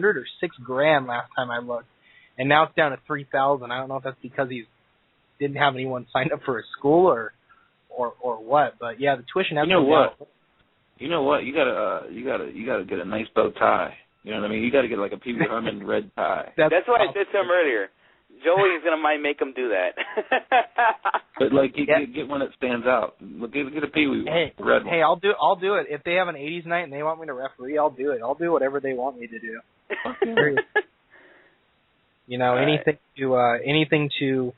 or $6,000 last time I looked, and now it's down to $3,000. I don't know if that's because he didn't have anyone signed up for his school or what, but yeah, the tuition has come down. You know what? You gotta get a nice bow tie. You know what I mean? You gotta get like a Pee Wee Herman red tie. That's what I said to him earlier. Joey is gonna make him do that. But like, get one that stands out. Get a Pee Wee red one. Hey, I'll do it. If they have an '80s night and they want me to referee, I'll do it. I'll do whatever they want me to do. You know, anything to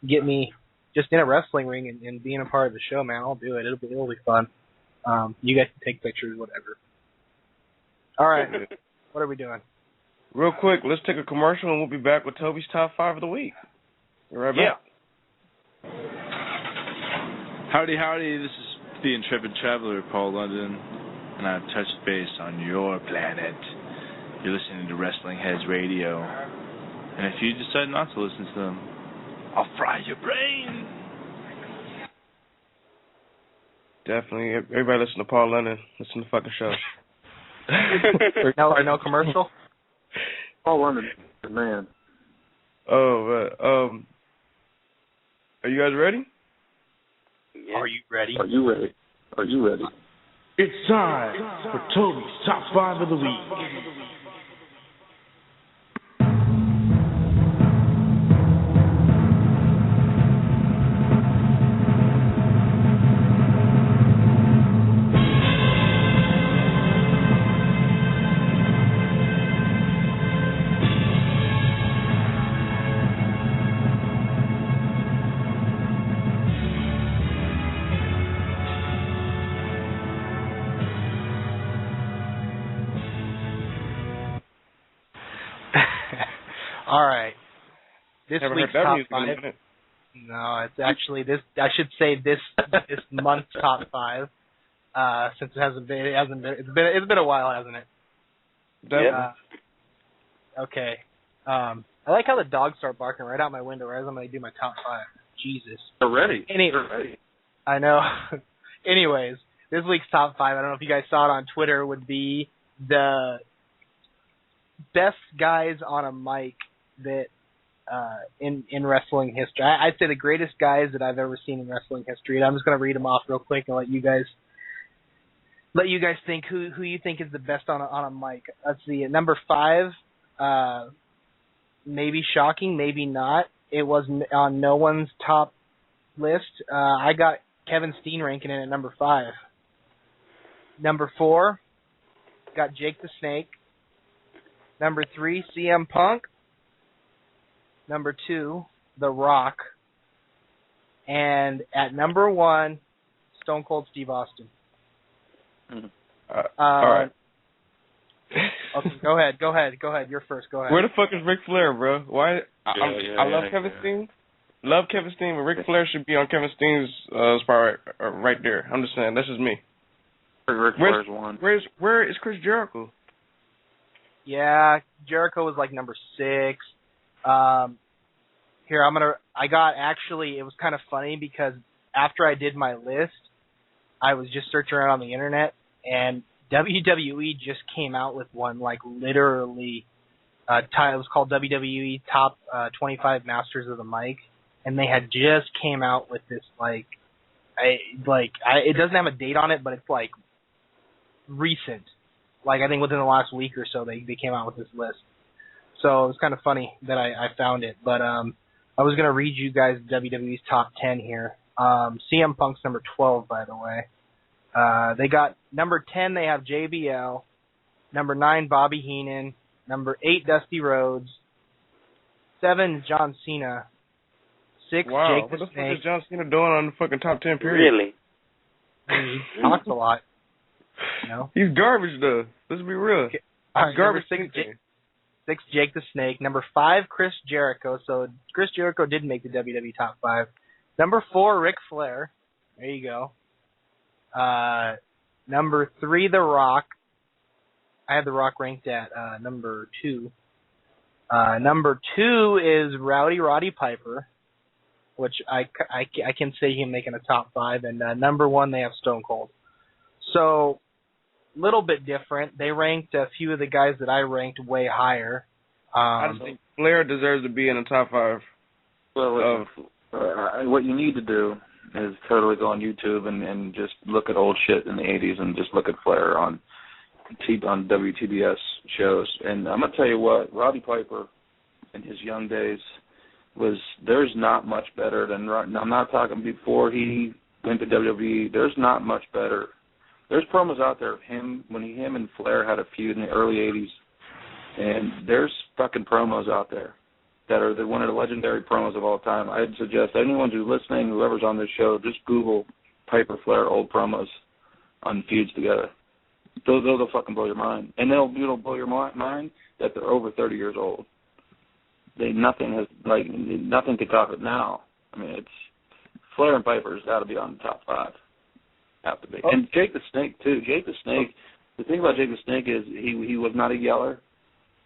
get me just in a wrestling ring and being a part of the show, man. I'll do it. It'll be fun. You guys can take pictures, whatever. All right, what are we doing? Real quick, let's take a commercial and we'll be back with Toby's Top 5 of the Week. You right back? Yeah. Howdy, this is the Intrepid Traveler, Paul London, and I've touched base on your planet. You're listening to WrestlingHeads Radio, and if you decide not to listen to them, I'll fry your brain. Definitely. Everybody listen to Paul London. Listen to the fucking show. No commercial? Paul London, man. Oh, are you guys ready? Yeah. Are you ready? Are you ready? Are you ready? It's time for Toby's Top 5 of the Week. All right. This Never week's heard that top music 5. in a minute. No, it's actually this. I should say this month's top 5. Since it's been a while, hasn't it? Yeah. Okay. I like how the dogs start barking right out my window right as I'm going to do my top 5. Jesus. They're ready. They're ready. I know. Anyways, this week's top 5, I don't know if you guys saw it on Twitter, would be the best guys on a mic that in wrestling history. I'd say the greatest guys that I've ever seen in wrestling history. And I'm just going to read them off real quick and let you guys think who you think is the best on a mic. Let's see. At number 5, maybe shocking, maybe not. It was on no one's top list. I got Kevin Steen ranking in at number 5. Number 4, got Jake the Snake. Number 3, CM Punk. Number 2, The Rock. And at number 1, Stone Cold Steve Austin. All right. Okay, go ahead. You're first. Go ahead. Where the fuck is Ric Flair, bro? Why? I love Kevin Steen. Love Kevin Steen, but Ric Flair should be on Kevin Steen's spot right there. I'm just saying. That's just me. Ric Flair's one. Where is Chris Jericho? Yeah, Jericho was like number 6. Here, it was kind of funny because after I did my list, I was just searching around on the internet, and WWE just came out with one, like literally, it was called WWE Top 25 Masters of the Mic, and they had just came out with this, it doesn't have a date on it, but it's like recent. Like, I think within the last week or so, they came out with this list. So it was kind of funny that I found it. But I was going to read you guys WWE's top 10 here. CM Punk's number 12, by the way. They got number 10, they have JBL. Number 9, Bobby Heenan. Number 8, Dusty Rhodes. 7, John Cena. 6, Wow, Jake the what the Snake. fuck is John Cena doing on the fucking top 10 period? Really? He talks a lot. You know? He's garbage, though. Let's be real. Okay. He's garbage. 6, Jake the Snake. Number 5, Chris Jericho. So Chris Jericho did make the WWE top 5. Number 4, Ric Flair. There you go. Number 3, The Rock. I have The Rock ranked at number 2. Number 2 is Roddy Piper, which I can say him making a top 5. And number 1, they have Stone Cold. So, little bit different. They ranked a few of the guys that I ranked way higher. I just think Flair deserves to be in the top 5. Well, what you need to do is totally go on YouTube and just look at old shit in the 80s and just look at Flair on WTBS shows. And I'm going to tell you what, Roddy Piper in his young days there's not much better than, I'm not talking before he went to WWE, there's not much better. There's promos out there of him and Flair had a feud in the early 80s, and there's fucking promos out there that are one of the legendary promos of all time. I'd suggest anyone who's listening, whoever's on this show, just Google Piper Flair old promos on feuds together. They'll fucking blow your mind. And it'll blow your mind that they're over 30 years old. Nothing can top it now. I mean, it's Flair and Piper's got to be on the top 5. Have to be. Oh. And Jake the Snake, too. Jake the Snake, the thing about Jake the Snake is he was not a yeller,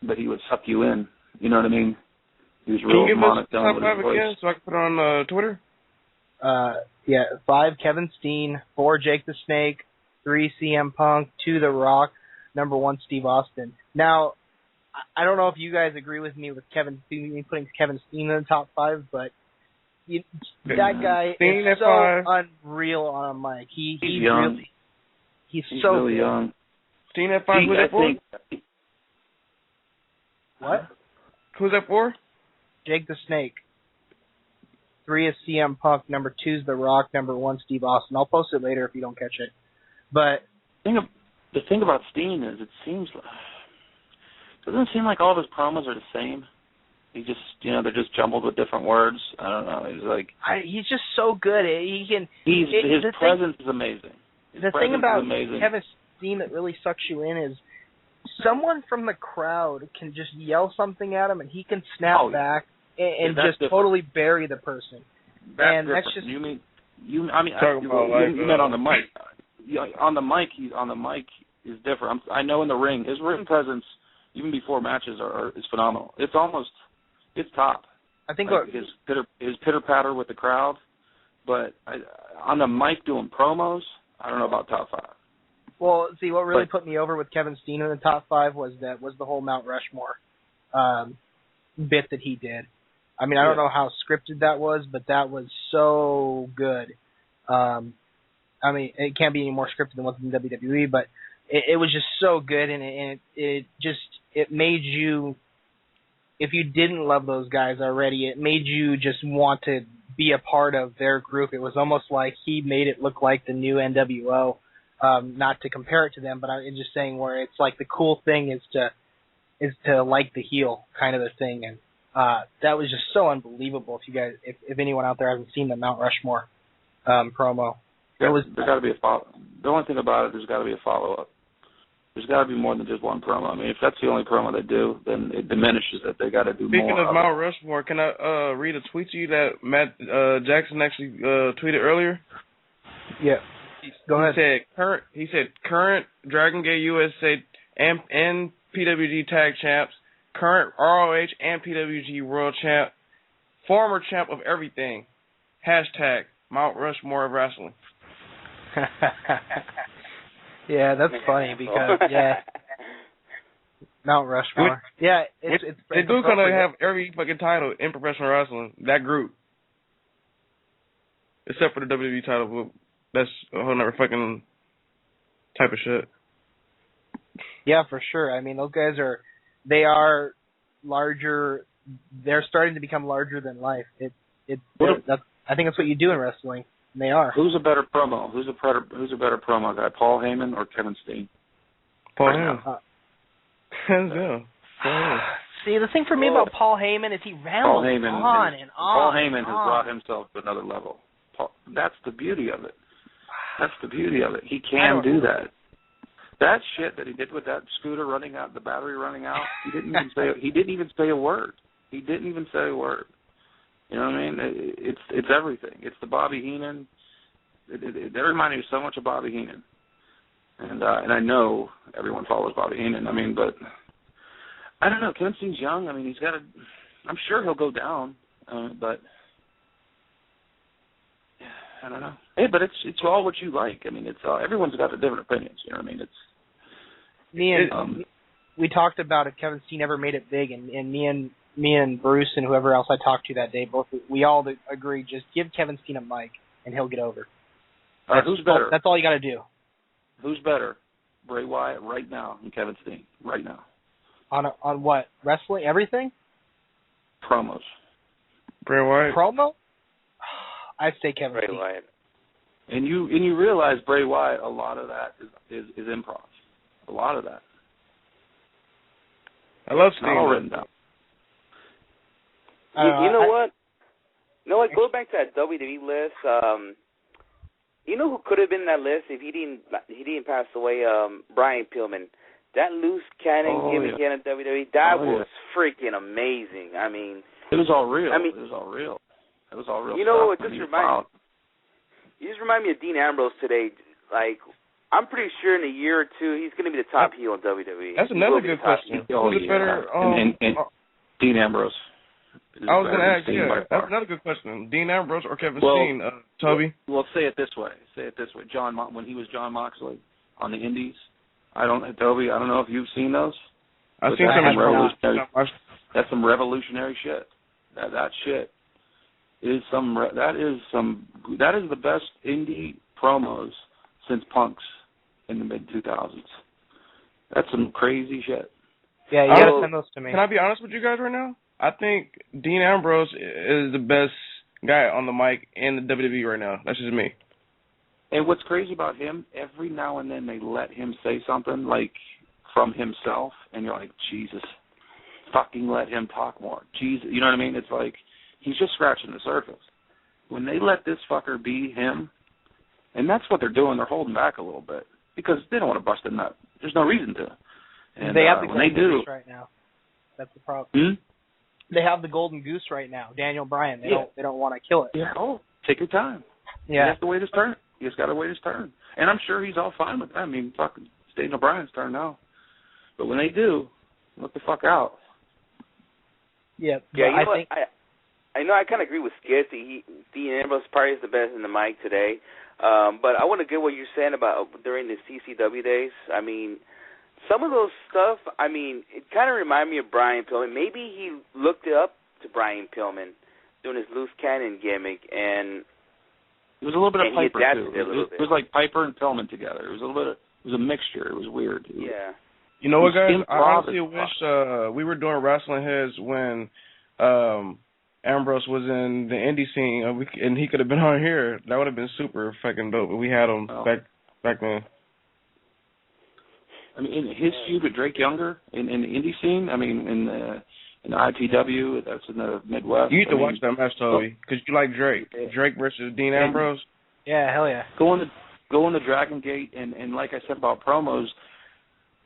but he would suck you in. You know what I mean? He was real monotone with his voice. Again so I can put it on Twitter? 5, Kevin Steen. 4, Jake the Snake. 3, CM Punk. 2, The Rock. Number 1, Steve Austin. Now, I don't know if you guys agree with me with Kevin Steen, putting Kevin Steen in the top 5, but that guy is so unreal on a mic. He's young. He's so really good. Young. Steen at 5, who's that for? What? Who's that for? Jake the Snake. 3 is CM Punk. Number 2 is The Rock. Number 1, Steve Austin. I'll post it later if you don't catch it. But the thing about Steen is doesn't it seem like all of his promos are the same? He just, they're just jumbled with different words. I don't know. He's just so good. His presence is amazing. The thing about Kevin Steen that really sucks you in is someone from the crowd can just yell something at him and he can snap back and just totally bury the person. That's That's just you meant on the mic. On the mic is different. I know in the ring, his ring presence, even before matches, is phenomenal. It's top. I think his pitter patter with the crowd, but on the mic doing promos, I don't know about top 5. Well, see, what really put me over with Kevin Steen in the top 5 was the whole Mount Rushmore bit that he did. I mean, I don't know how scripted that was, but that was so good. I mean, it can't be any more scripted than what's in WWE, but it was just so good, and it made you, if you didn't love those guys already, it made you just want to be a part of their group. It was almost like he made it look like the new NWO. Not to compare it to them, but I'm just saying where it's like the cool thing is to like the heel kind of a thing, and that was just so unbelievable. If anyone out there hasn't seen the Mount Rushmore promo, there's got to be a follow. The only thing about it, there's got to be a follow-up. There's got to be more than just one promo. I mean, if that's the only promo they do, then it diminishes that they got to do more. Speaking of Mount Rushmore, can I read a tweet to you that Matt Jackson actually tweeted earlier? Yeah. Go ahead. He said current Dragon Gate USA and PWG Tag Champs, current ROH and PWG World Champ, former champ of everything. Hashtag Mount Rushmore of Wrestling. Yeah, that's funny because Mount Rushmore. It's they do kind of have every fucking title in professional wrestling. That group, except for the WWE title. That's a whole other fucking type of shit. Yeah, for sure. I mean, those guys they are larger. They're starting to become larger than life. That's I think that's what you do in wrestling, and they are. Who's a better promo? Who's a better promo guy, Paul Heyman or Kevin Steen? Paul Heyman. Yeah. See, the thing for me about Paul Heyman is he rambles on and on. Paul Heyman has brought himself to another level. That's the beauty of it. He can do that. That shit that he did with that scooter running out, the battery running out, he didn't even say a word. He didn't even say a word. You know what I mean? It's everything. It's the Bobby Heenan. They remind me so much of Bobby Heenan. And I know everyone follows Bobby Heenan. I mean, but I don't know. Kevin Steen's young. I mean, he's got to. I'm sure he'll go down, but I don't know. Hey, but it's all what you like. I mean, it's everyone's got their different opinions. You know what I mean? We talked about if Kevin Steen ever made it big, and me and Bruce and whoever else I talked to that day, we all agreed, just give Kevin Steen a mic and he'll get over. Who's better? That's all you got to do. Who's better, Bray Wyatt right now and Kevin Steen right now? On what? Wrestling? Everything? Promos. Bray Wyatt. Promo? I'd say Kevin Steen. Wyatt. And you realize Bray Wyatt, a lot of that is improv. A lot of that. I love Steen. Not all written down. You know what? Go back to that WWE list. You know who could have been in that list if he didn't pass away? Brian Pillman. That loose cannon gimmick in WWE, that was freaking amazing. I mean, it was all real. It was all real. You know, it just remind me of Dean Ambrose today. Like, I'm pretty sure in a year or two he's going to be the top heel in WWE. That's another good question. Who's better? And Dean Ambrose. I was going to ask, that's another good question. Dean Ambrose or Kevin Steen, Toby? Well, say it this way. When he was John Moxley on the Indies, Toby, I don't know if you've seen those. I've seen some revolutionary. That's some revolutionary shit. That shit is that is the best indie promos since Punk's in the mid-2000s. That's some crazy shit. Yeah, you gotta send those to me. Can I be honest with you guys right now? I think Dean Ambrose is the best guy on the mic in the WWE right now. That's just me. And what's crazy about him, every now and then they let him say something, like, from himself, and you're like, Jesus, fucking let him talk more. Jesus, you know what I mean? It's like, he's just scratching the surface. When they let this fucker be him, and that's what they're doing, they're holding back a little bit, because they don't want to bust a nut. There's no reason to. And they have the golden goose right now. That's the problem. They have the golden goose right now, Daniel Bryan. They don't want to kill it. Yeah. Oh, take your time. Yeah. You have to wait his turn. You just got to wait his turn. And I'm sure he's all fine with that. I mean, fucking, it's Daniel Bryan's turn now. But when they do, look the fuck out. Yeah. Yeah. You know what? I know I kind of agree with Skid. Dean Ambrose probably is the best in the mic today. But I want to get what you're saying about during the CCW days. I mean, some of those stuff, I mean, it kind of reminded me of Brian Pillman. Maybe he looked up to Brian Pillman doing his loose cannon gimmick, and it was a little bit of Piper too. It was like Piper and Pillman together. It was a little bit. It was a mixture. It was weird. Yeah. You know what, guys? I honestly wish we were doing WrestlingHeads when Ambrose was in the indie scene, and he could have been on here. That would have been super fucking dope if we had him back then. I mean, in his feud with Drake Younger in the indie scene. I mean, in the IPW, that's in the Midwest. You need to watch that match, Toby, because you like Drake. Drake versus Dean Ambrose. Yeah, hell yeah. Go on the Dragon Gate, and like I said about promos,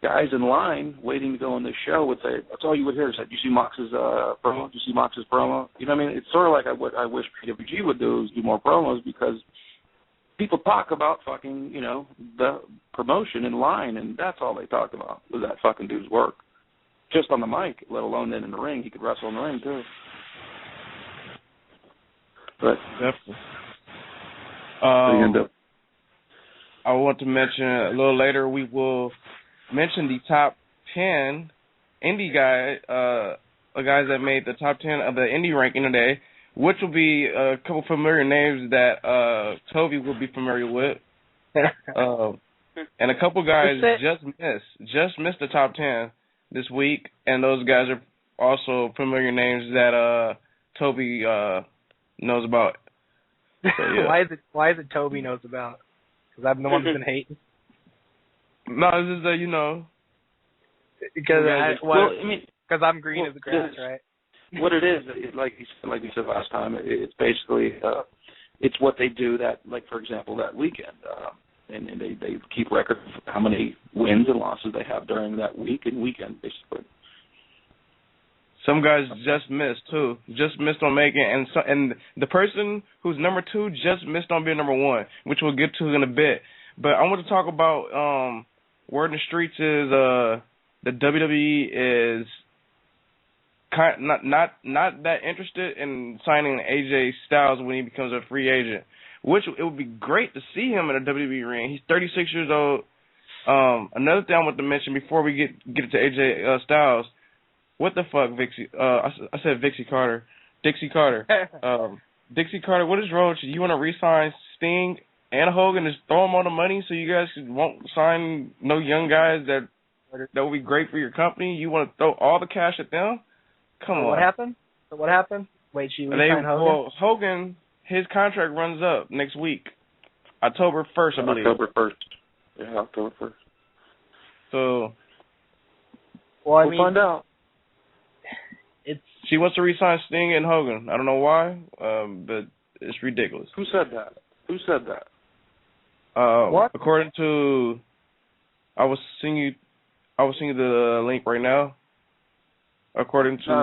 guys in line waiting to go on the show would say, that's all you would hear is, "Did you see Mox's promo? Did you see Mox's promo?" You know what I mean? It's sort of like what I wish PWG would do is do more promos, because people talk about fucking, you know, the promotion in line, and that's all they talked about was that fucking dude's work. Just on the mic, let alone then in the ring. He could wrestle in the ring, too. But definitely. What are you going to do? I want to mention a little later, we will mention the top 10 indie guys that made the top 10 of the indie ranking today, which will be a couple familiar names that Toby will be familiar with. And a couple guys just missed the top 10 this week, and those guys are also familiar names that Toby knows about. Yeah. Why is it Toby knows about? Because I'm the one that's been hating. No, it's just that Because I'm green as the grass, right? What it is, like you said last time, it's basically it's what they do that, like for example, that weekend, and they keep record of how many wins and losses they have during that week and weekend, basically. Some guys just missed too, just missed on making, and the person who's number 2 just missed on being number 1, which we'll get to in a bit. But I want to talk about word in the streets is the WWE is not that interested in signing AJ Styles when he becomes a free agent, which it would be great to see him in a WWE ring. He's 36 years old. Another thing I want to mention before we get to AJ Styles, what the fuck, Vixie? I said Vixie Carter. Dixie Carter. Dixie Carter, what is wrong with you? You want to re-sign Sting and Hogan, just throw them all the money so you guys won't sign no young guys that would be great for your company? You want to throw all the cash at them? Come on. What happened? Wait, she re-signed Hogan? Well, Hogan, his contract runs up next week. October 1st, I believe. October 1st. Yeah, October 1st. So, we'll find out. She wants to re-sign Sting and Hogan. I don't know why, but it's ridiculous. Who said that? What? According to, I will send you the link right now. According to I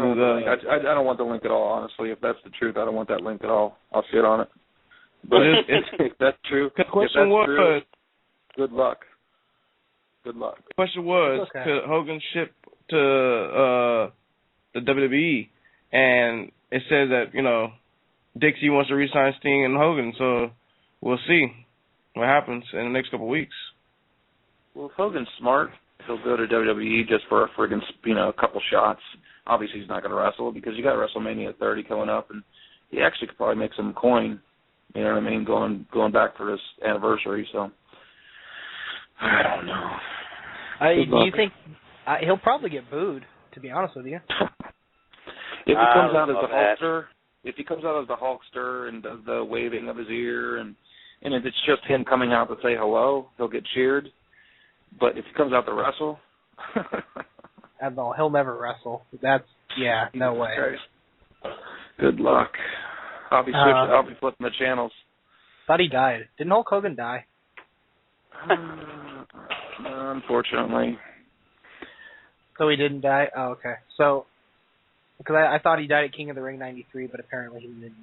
don't want the link at all, honestly. If that's the truth, I don't want that link at all. I'll shit on it. But if that's true, good luck. The question was, could Hogan ship to the WWE? And it says that, Dixie wants to re-sign Sting and Hogan, so we'll see what happens in the next couple of weeks. Well, if Hogan's smart, he'll go to WWE just for a friggin', a couple shots. Obviously, he's not going to wrestle because you got WrestleMania 30 coming up, and he actually could probably make some coin. You know what I mean? Going back for his anniversary. So I don't know. Do you think he'll probably get booed? To be honest with you, if he comes out as the Hulkster, and does the waving of his ear, and if it's just him coming out to say hello, he'll get cheered. But if he comes out to wrestle, no, he'll never wrestle. No way. Good luck. I'll be flipping the channels. Thought he died. Didn't Hulk Hogan die? Unfortunately. So he didn't die? Oh, okay. So, because I thought he died at King of the Ring 93, but apparently he didn't.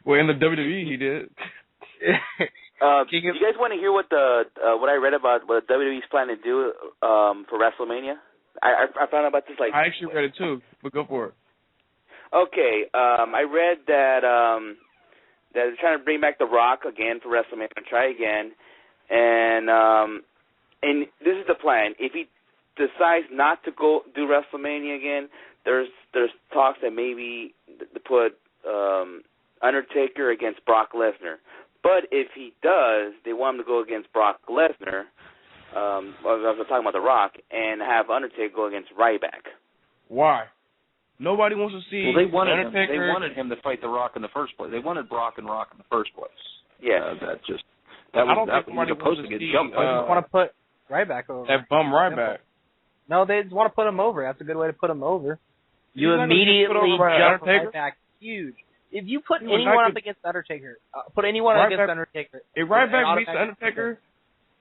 Well, in the WWE he did. You guys want to hear what I read about what WWE's planning to do for WrestleMania? I found out about this I actually read it too, but go for it. Okay, I read that they're trying to bring back The Rock again for WrestleMania. Try again, and this is the plan. If he decides not to go do WrestleMania again, there's talks that maybe to put Undertaker against Brock Lesnar. But if he does, they want him to go against Brock Lesnar. I was talking about The Rock, and have Undertaker go against Ryback. Why? Nobody wants to see. Well, they wanted Undertaker. They wanted him to fight The Rock in the first place. They wanted Brock and Rock in the first place. Yeah, that was supposed to get jumped. They just want to put Ryback over. That bum Ryback. No, they just want to put him over. That's a good way to put him over. You immediately jump Ryback. Huge. If you put anyone up against Undertaker, put anyone against Undertaker. If Ryback beats Undertaker,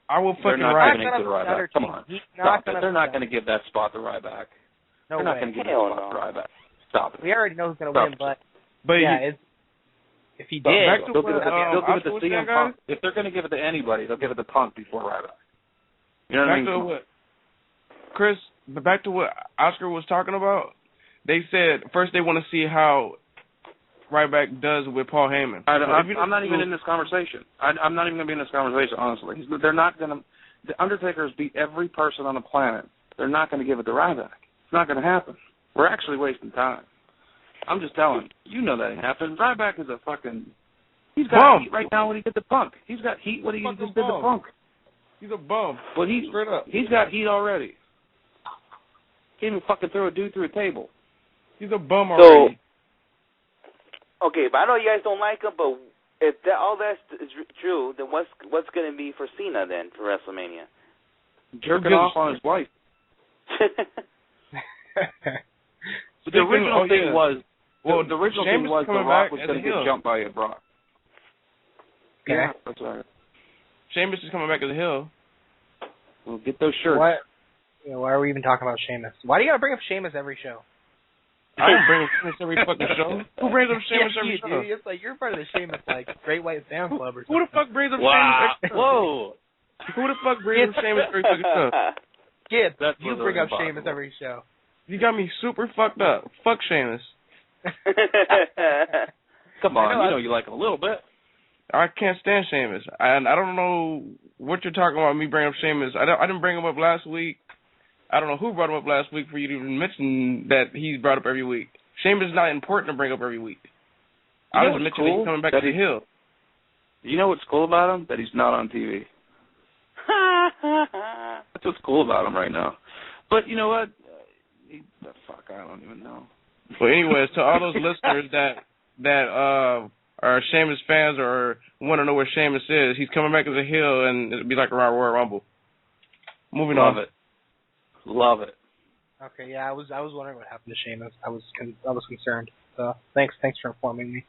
I will fucking Ryback. Come on. Stop it. They're not going to give that spot to Ryback. No They're not going to give that spot to Ryback. Stop it. We already know who's going to win, but if he did, they'll give it to CM Punk. If they're going to give it to anybody, they'll give it to Punk before Ryback. You know what I mean? Chris, back to what Oscar was talking about. They said first they want to see how Ryback does with Paul Heyman. I'm not even in this conversation. I'm not even going to be in this conversation, honestly. They're not going to. The Undertaker's beat every person on the planet. They're not going to give it to Ryback. It's not going to happen. We're actually wasting time. I'm just telling you. You know that ain't happening. Ryback is a fucking. He's got heat right now when he did the Punk. He's got heat when he just did the Punk. He's a bum. But straight up. He's got heat already. Can't even fucking throw a dude through a table. He's a bum already. Okay, but I know you guys don't like him, but If that all that's true, then what's going to be for Cena then for WrestleMania? Jerking off on his wife. But the original thing was, the original thing was The Rock was going to get jumped by a Brock. Okay. Yeah, that's right. Sheamus is coming back as a heel. We'll get those shirts. Why are we even talking about Sheamus? Why do you gotta bring up Sheamus every show? I don't bring up Sheamus every fucking show. Who brings up Sheamus every show? It's like you're part of the Sheamus Great White Fan Club or something. Who the fuck brings up Wow. Sheamus every show? Whoa. Who the fuck brings up Sheamus every fucking show? Kid, you bring up Sheamus every show. You got me super fucked up. Fuck Sheamus. Come on, you know you like him a little bit. I can't stand Sheamus. And I don't know what you're talking about, me bringing up Sheamus. I didn't bring him up last week. I don't know who brought him up last week for you to even mention that he's brought up every week. Sheamus is not important to bring up every week. I was mentioning he's coming back to the hill. You know what's cool about him? That he's not on TV. That's what's cool about him right now. But you know what? Fuck, I don't even know. Well, anyways, to all those listeners that are Sheamus fans or want to know where Sheamus is, he's coming back as a heel, and it'll be like around Royal Rumble. Moving on. Love it. Okay, yeah, I was wondering what happened to Sheamus. I was concerned. So thanks for informing me.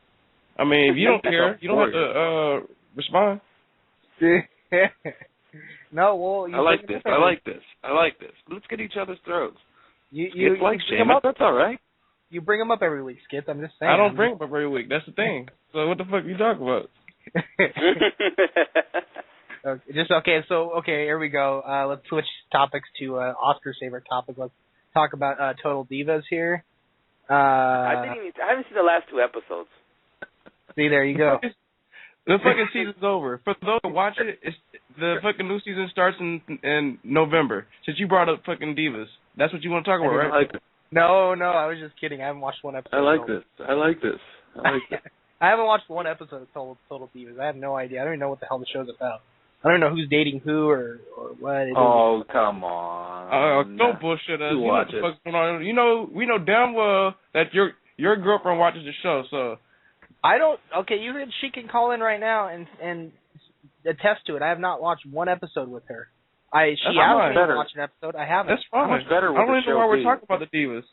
I mean, if you don't care, you don't have to respond. No, well, I like this. Let's get each other's throats. You like Sheamus. That's all right. You bring him up every week, Skip. I'm just saying. I don't bring him up every week. That's the thing. So what the fuck are you talking about? Okay, here we go. Let's switch topics to Oscar's favorite topic. Let's talk about Total Divas here. I haven't seen the last 2 episodes. See, there you go. The fucking season's over. For those who watch it, the fucking new season starts in November. Since you brought up fucking Divas, that's what you want to talk about, right? I like it. No, I was just kidding. I haven't watched one episode. I like this. I haven't watched one episode of Total Divas. I have no idea. I don't even know what the hell the show's about. I don't know who's dating who or what. Oh, come on. Don't bullshit us. You know what the fuck's going on. You know, we know damn well that your girlfriend watches the show, so. I don't. Okay, she can call in right now and attest to it. I have not watched one episode with her. She asked me to watch an episode. I haven't. That's fine. How much better would I don't even know why we're talking about the Divas.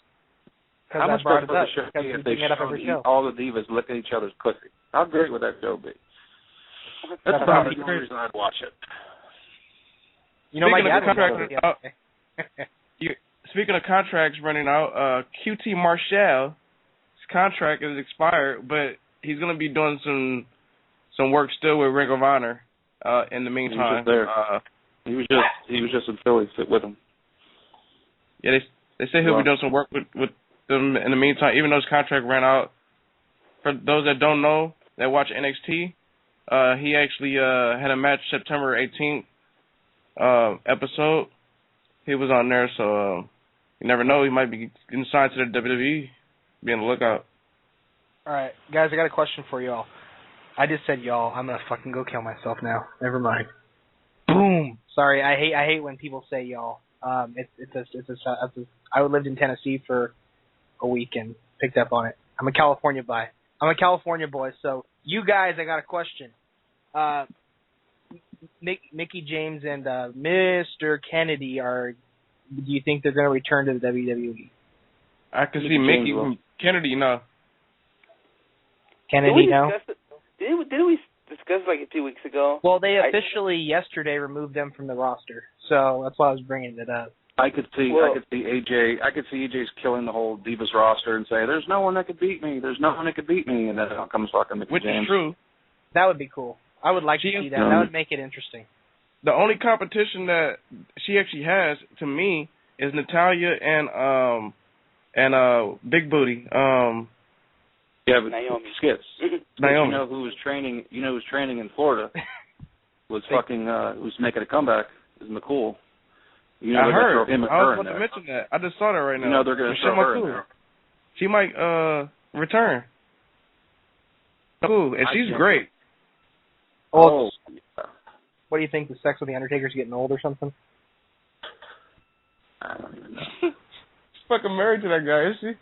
How much better would the show be if they showed all the Divas look at each other's pussy? How great would that show be? That's probably the only reason I'd watch it. You know, speaking my of speaking of contracts running out, QT Marshall's contract is expired, but he's going to be doing some work still with Ring of Honor in the meantime. He was just there. He was just in Philly with him. Yeah, they say he'll be doing some work with them in the meantime, even though his contract ran out. For those that don't know, that watch NXT, he actually had a match September 18th episode. He was on there, so you never know. He might be getting signed to the WWE. Be on the lookout. All right, guys, I got a question for y'all. I just said y'all. I'm gonna fucking go kill myself now. Never mind. Boom. Sorry, I hate when people say y'all. I lived in Tennessee for a week and picked up on it. I'm a California boy, so you guys, I got a question. Mickie James and Mr. Kennedy do you think they're going to return to the WWE? I can see Mickie Kennedy, no. Kennedy, no? Didn't we discuss like 2 weeks ago? Well, they officially yesterday removed them from the roster, so that's why I was bringing it up. I could see AJ's killing the whole Divas roster and say, "There's no one that could beat me. There's no one that could beat me," and then out comes fucking Mickie James. Which is true. That would be cool. I would like to see that. That would make it interesting. The only competition that she actually has, to me, is Natalya and Big Booty. Yeah, but Naomi. Skips. Naomi. You know who was training in Florida was who's making a comeback is McCool. You know, I heard. Him and I her was about to mention that. I just saw that right now. You know they're going to throw her in there. She might return. Cool, and she's great. Oh. What do you think? The sex with the Undertaker's getting old or something? I don't even know. She's fucking married to that guy, is she?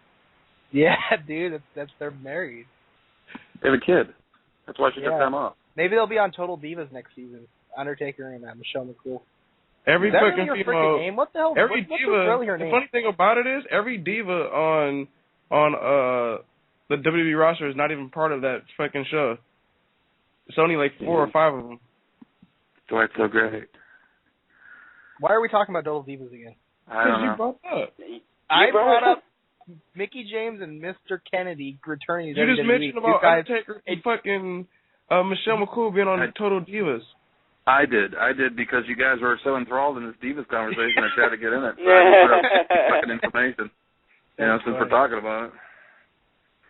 Yeah, dude. They're married. They have a kid. That's why she took them off. Maybe they'll be on Total Divas next season. Undertaker and Michelle McCool. Every Is that fucking really her female. freaking name? What the hell? Every what's diva. really her The name? funny thing about it is, every diva on the WWE roster is not even part of that fucking show. It's only like 4 or 5 of them. So that's so great. Why are we talking about Total Divas again? I don't know. You brought that up. I brought up Mickie James and Mr. Kennedy returning to WWE. You just mentioned about guys, Undertaker and fucking Michelle McCool being on Total Divas. I did because you guys were so enthralled in this Divas conversation, I tried to get in it. So I just put up fucking information, since we're talking about it.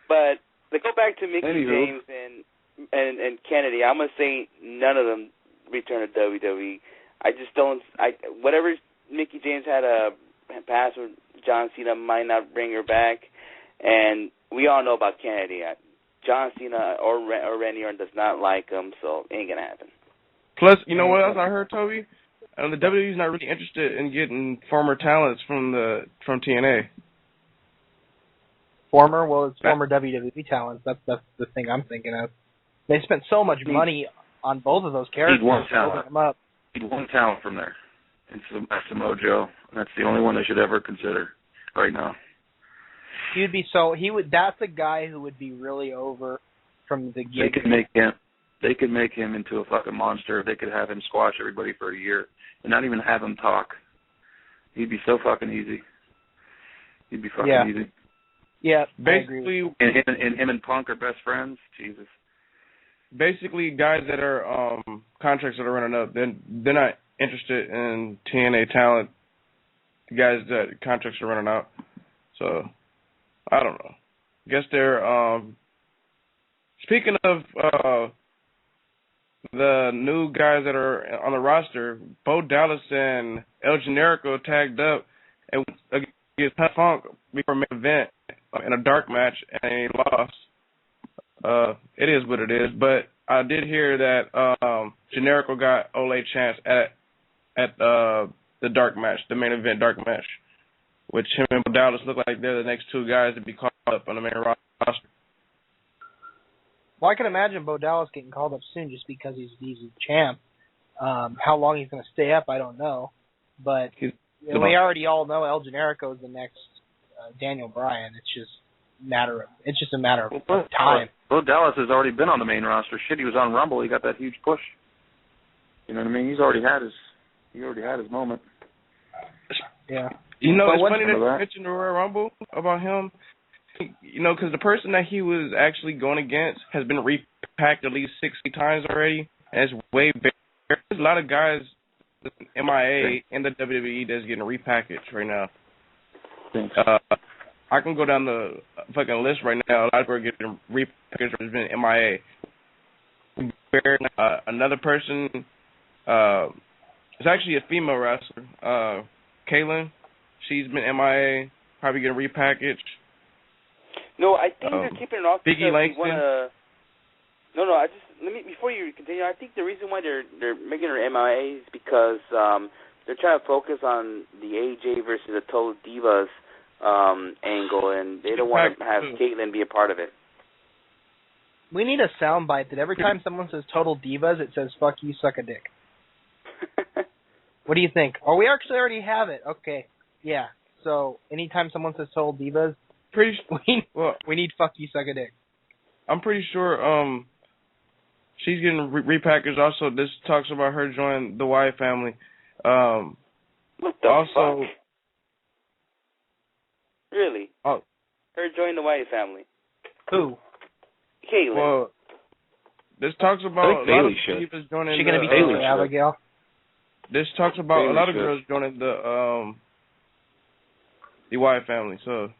But to go back to Mickie James and Kennedy, I'm gonna say none of them return to WWE. I just don't. Whatever Mickie James had a past with John Cena might not bring her back, and we all know about Kennedy. John Cena or Randy Orton does not like him, so it ain't gonna happen. Plus, you know what else I heard, Toby? The WWE's not really interested in getting former talents from TNA. Well, it's former WWE talents. That's the thing I'm thinking of. They spent so much money on both of those characters. Need one talent. Them up. Need one talent from there. That's Samoa Joe. That's the only one they should ever consider right now. That's a guy who would be really over from the get. They could make him into a fucking monster. They could have him squash everybody for a year and not even have him talk. He'd be so fucking easy. He'd be fucking easy. Yeah, basically, and him and Punk are best friends. Jesus. Basically, guys that are contracts that are running up, they're not interested in TNA talent. The guys that contracts are running out. So, I don't know. I guess they're speaking of the new guys that are on the roster, Bo Dallas and El Generico tagged up and against Funk before main event in a dark match, and they lost. It is what it is, but I did hear that Generico got Ole chance at the dark match, the main event dark match, which him and Bo Dallas look like they're the next 2 guys to be called up on the main roster. Well, I can imagine Bo Dallas getting called up soon just because he's a champ. How long he's going to stay up, I don't know. But we already all know El Generico is the next Daniel Bryan. It's just a matter of time. Bo Dallas has already been on the main roster. Shit, he was on Rumble. He got that huge push. You know what I mean? He's already had his moment. Yeah. You know, it's funny that you mentioned the Royal Rumble about him. You know, because the person that he was actually going against has been repacked at least 60 times already, and it's way bigger. There's a lot of guys MIA in the WWE that's getting repackaged right now. I can go down the fucking list right now. A lot of people are getting repackaged or has been MIA. Another person, it's actually a female wrestler, Kaylin. She's been MIA, probably getting repackaged. No, I think they're keeping it off because Biggie Langston. Before you continue, I think the reason why they're making her MIA is because they're trying to focus on the AJ versus the Total Divas angle, and they don't want to have Caitlyn be a part of it. We need a soundbite that every time someone says Total Divas, it says "fuck you, suck a dick." What do you think? Oh, we actually already have it. Okay, yeah. So anytime someone says Total Divas, we need "fuck you, suck a dick." I'm pretty sure she's getting repackaged. Also, this talks about her joining the Wyatt family. What the fuck? Really? Oh, her join the Wyatt family. Who? Caitlyn. Well, this talks about a lot of people joining. She gonna be Sister Abigail? This talks about a lot of girls joining the Wyatt family. So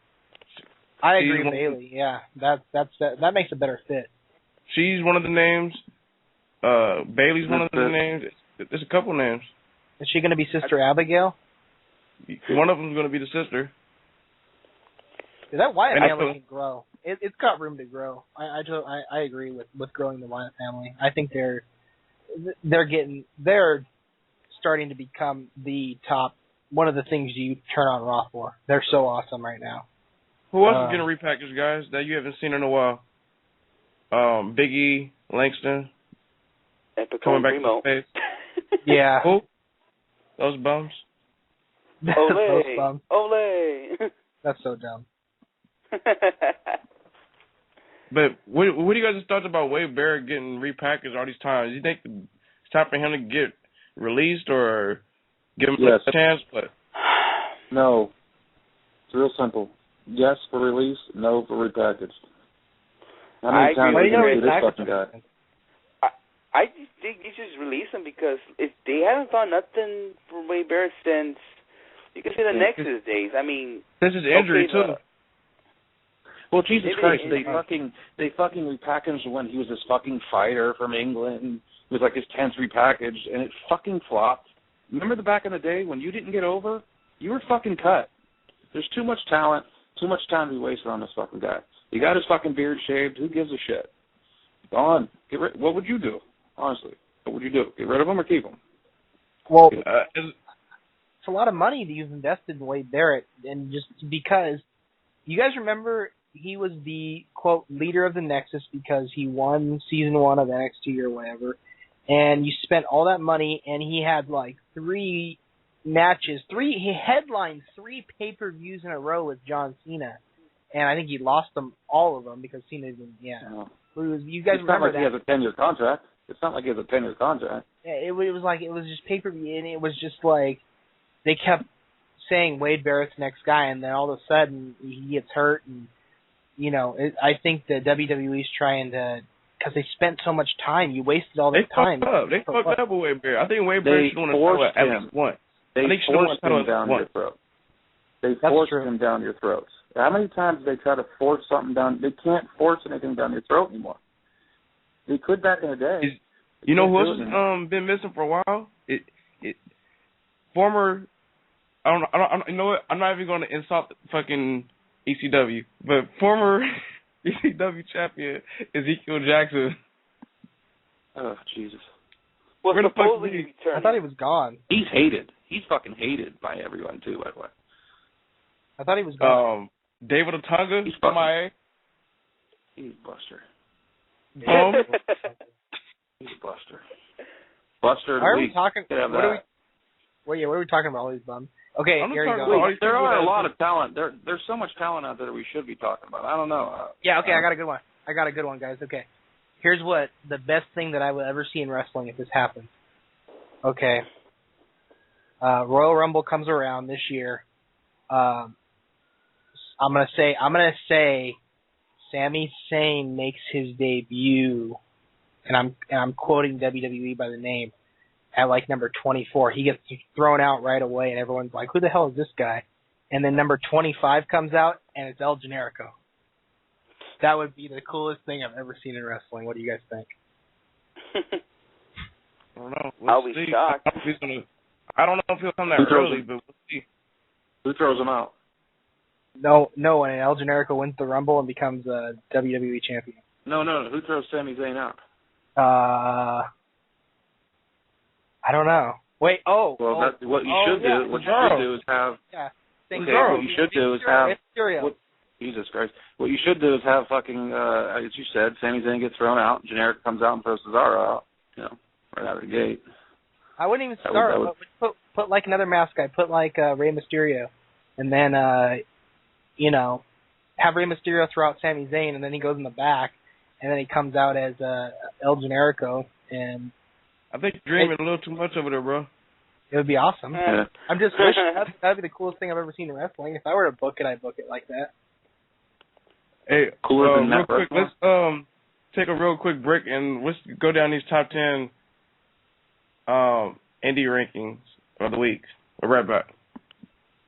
I agree with Bailey. Yeah, that makes a better fit. She's one of the names. Bailey's one of the names. There's a couple names. Is she going to be Sister Abigail? One of them's going to be the sister. That Wyatt family can grow. It's got room to grow. I agree with growing the Wyatt family. I think they're starting to become the top, one of the things you turn on Raw for. They're so awesome right now. Who else is getting repackaged, guys, that you haven't seen in a while? Big E, Langston. Epic Coming back Primo. to space. Yeah. Who? Those bums. Those Ole. bums. Ole. That's so dumb. But what do you guys thought about Wade Barrett getting repackaged all these times? Do you think it's time for him to get released or give him a chance? But no. It's real simple. Yes for release, no for repackaged. How many times are you going to see this fucking guy? I just think you just release him because if they haven't found nothing for Wade Barrett since, you can say the Nexus days. I mean, this is injury too. Well, Jesus Christ, they fucking repackaged when he was this fucking fighter from England. It was like his 10th repackaged, and it fucking flopped. Remember the back in the day when you didn't get over? You were fucking cut. There's too much talent, too much time to be wasted on this fucking guy. He got his fucking beard shaved. Who gives a shit? Gone. What would you do? Honestly, what would you do? Get rid of him or keep him? Well, it's a lot of money that you've invested in Wade Barrett, and just because you guys remember he was the quote leader of the Nexus because he won season 1 of NXT or whatever, and you spent all that money, and he had like 3 matches, he headlined 3 pay-per-views in a row with John Cena, and I think he lost all of them because Cena didn't. Yeah, you guys remember that? He has a 10-year contract. It's not like he has a 10-year contract. Yeah, it was just pay-per-view, and it was just like they kept saying Wade Barrett's next guy, and then all of a sudden he gets hurt, and I think the WWE's trying to, because they spent so much time, you wasted all that time. They fucked up with Wade Barrett. I think Wade Barrett should want to at least once. They forced him down your throat. They forced him down your throats. How many times did they try to force something down? They can't force anything down your throat anymore. They could back in the day. You know who else has been missing for a while? Former. I don't. You know what? I'm not even going to insult fucking ECW, but former ECW champion Ezekiel Jackson. Oh Jesus! Well, where the fuck is he? I thought he was gone. He's hated. He's fucking hated by everyone too. By the way. I thought he was gone. David Otunga. He's MIA. He's Buster. He's Buster. Buster. Why are we talking? What are we talking about? All these bums. Okay, here you go. There are a lot of talent. There's so much talent out there that we should be talking about. I don't know. Yeah. Okay, I got a good one, guys. Okay, here's what the best thing that I would ever see in wrestling if this happens. Okay. Royal Rumble comes around this year. I'm gonna say Sami Zayn makes his debut, and I'm quoting WWE by the name, at like number 24. He gets thrown out right away, and everyone's like, "Who the hell is this guy?" And then number 25 comes out, and it's El Generico. That would be the coolest thing I've ever seen in wrestling. What do you guys think? I don't know. I'll be shocked. I don't know if he'll come that early, but we'll see. Who throws him out? No, and El Generico wins the Rumble and becomes a WWE champion. No. Who throws Sami Zayn out? I don't know. Wait. What you should do is have. Yeah. What you should do is have. Jesus Christ. What you should do is have fucking, as you said, Sami Zayn gets thrown out, Generic comes out and throws Cesaro out, right out of the gate. I wouldn't even start. Put like another mask guy. Put like Rey Mysterio, and then have Rey Mysterio throw out Sami Zayn, and then he goes in the back, and then he comes out as El Generico, and I think you're dreaming a little too much over there, bro. It would be awesome. Yeah. I'm just wishing that'd be the coolest thing I've ever seen in wrestling. If I were to book it, I'd book it like that. Hey, cooler than real that, quick, let's take a real quick break and let's go down these top 10 indie rankings of the week. We're right back.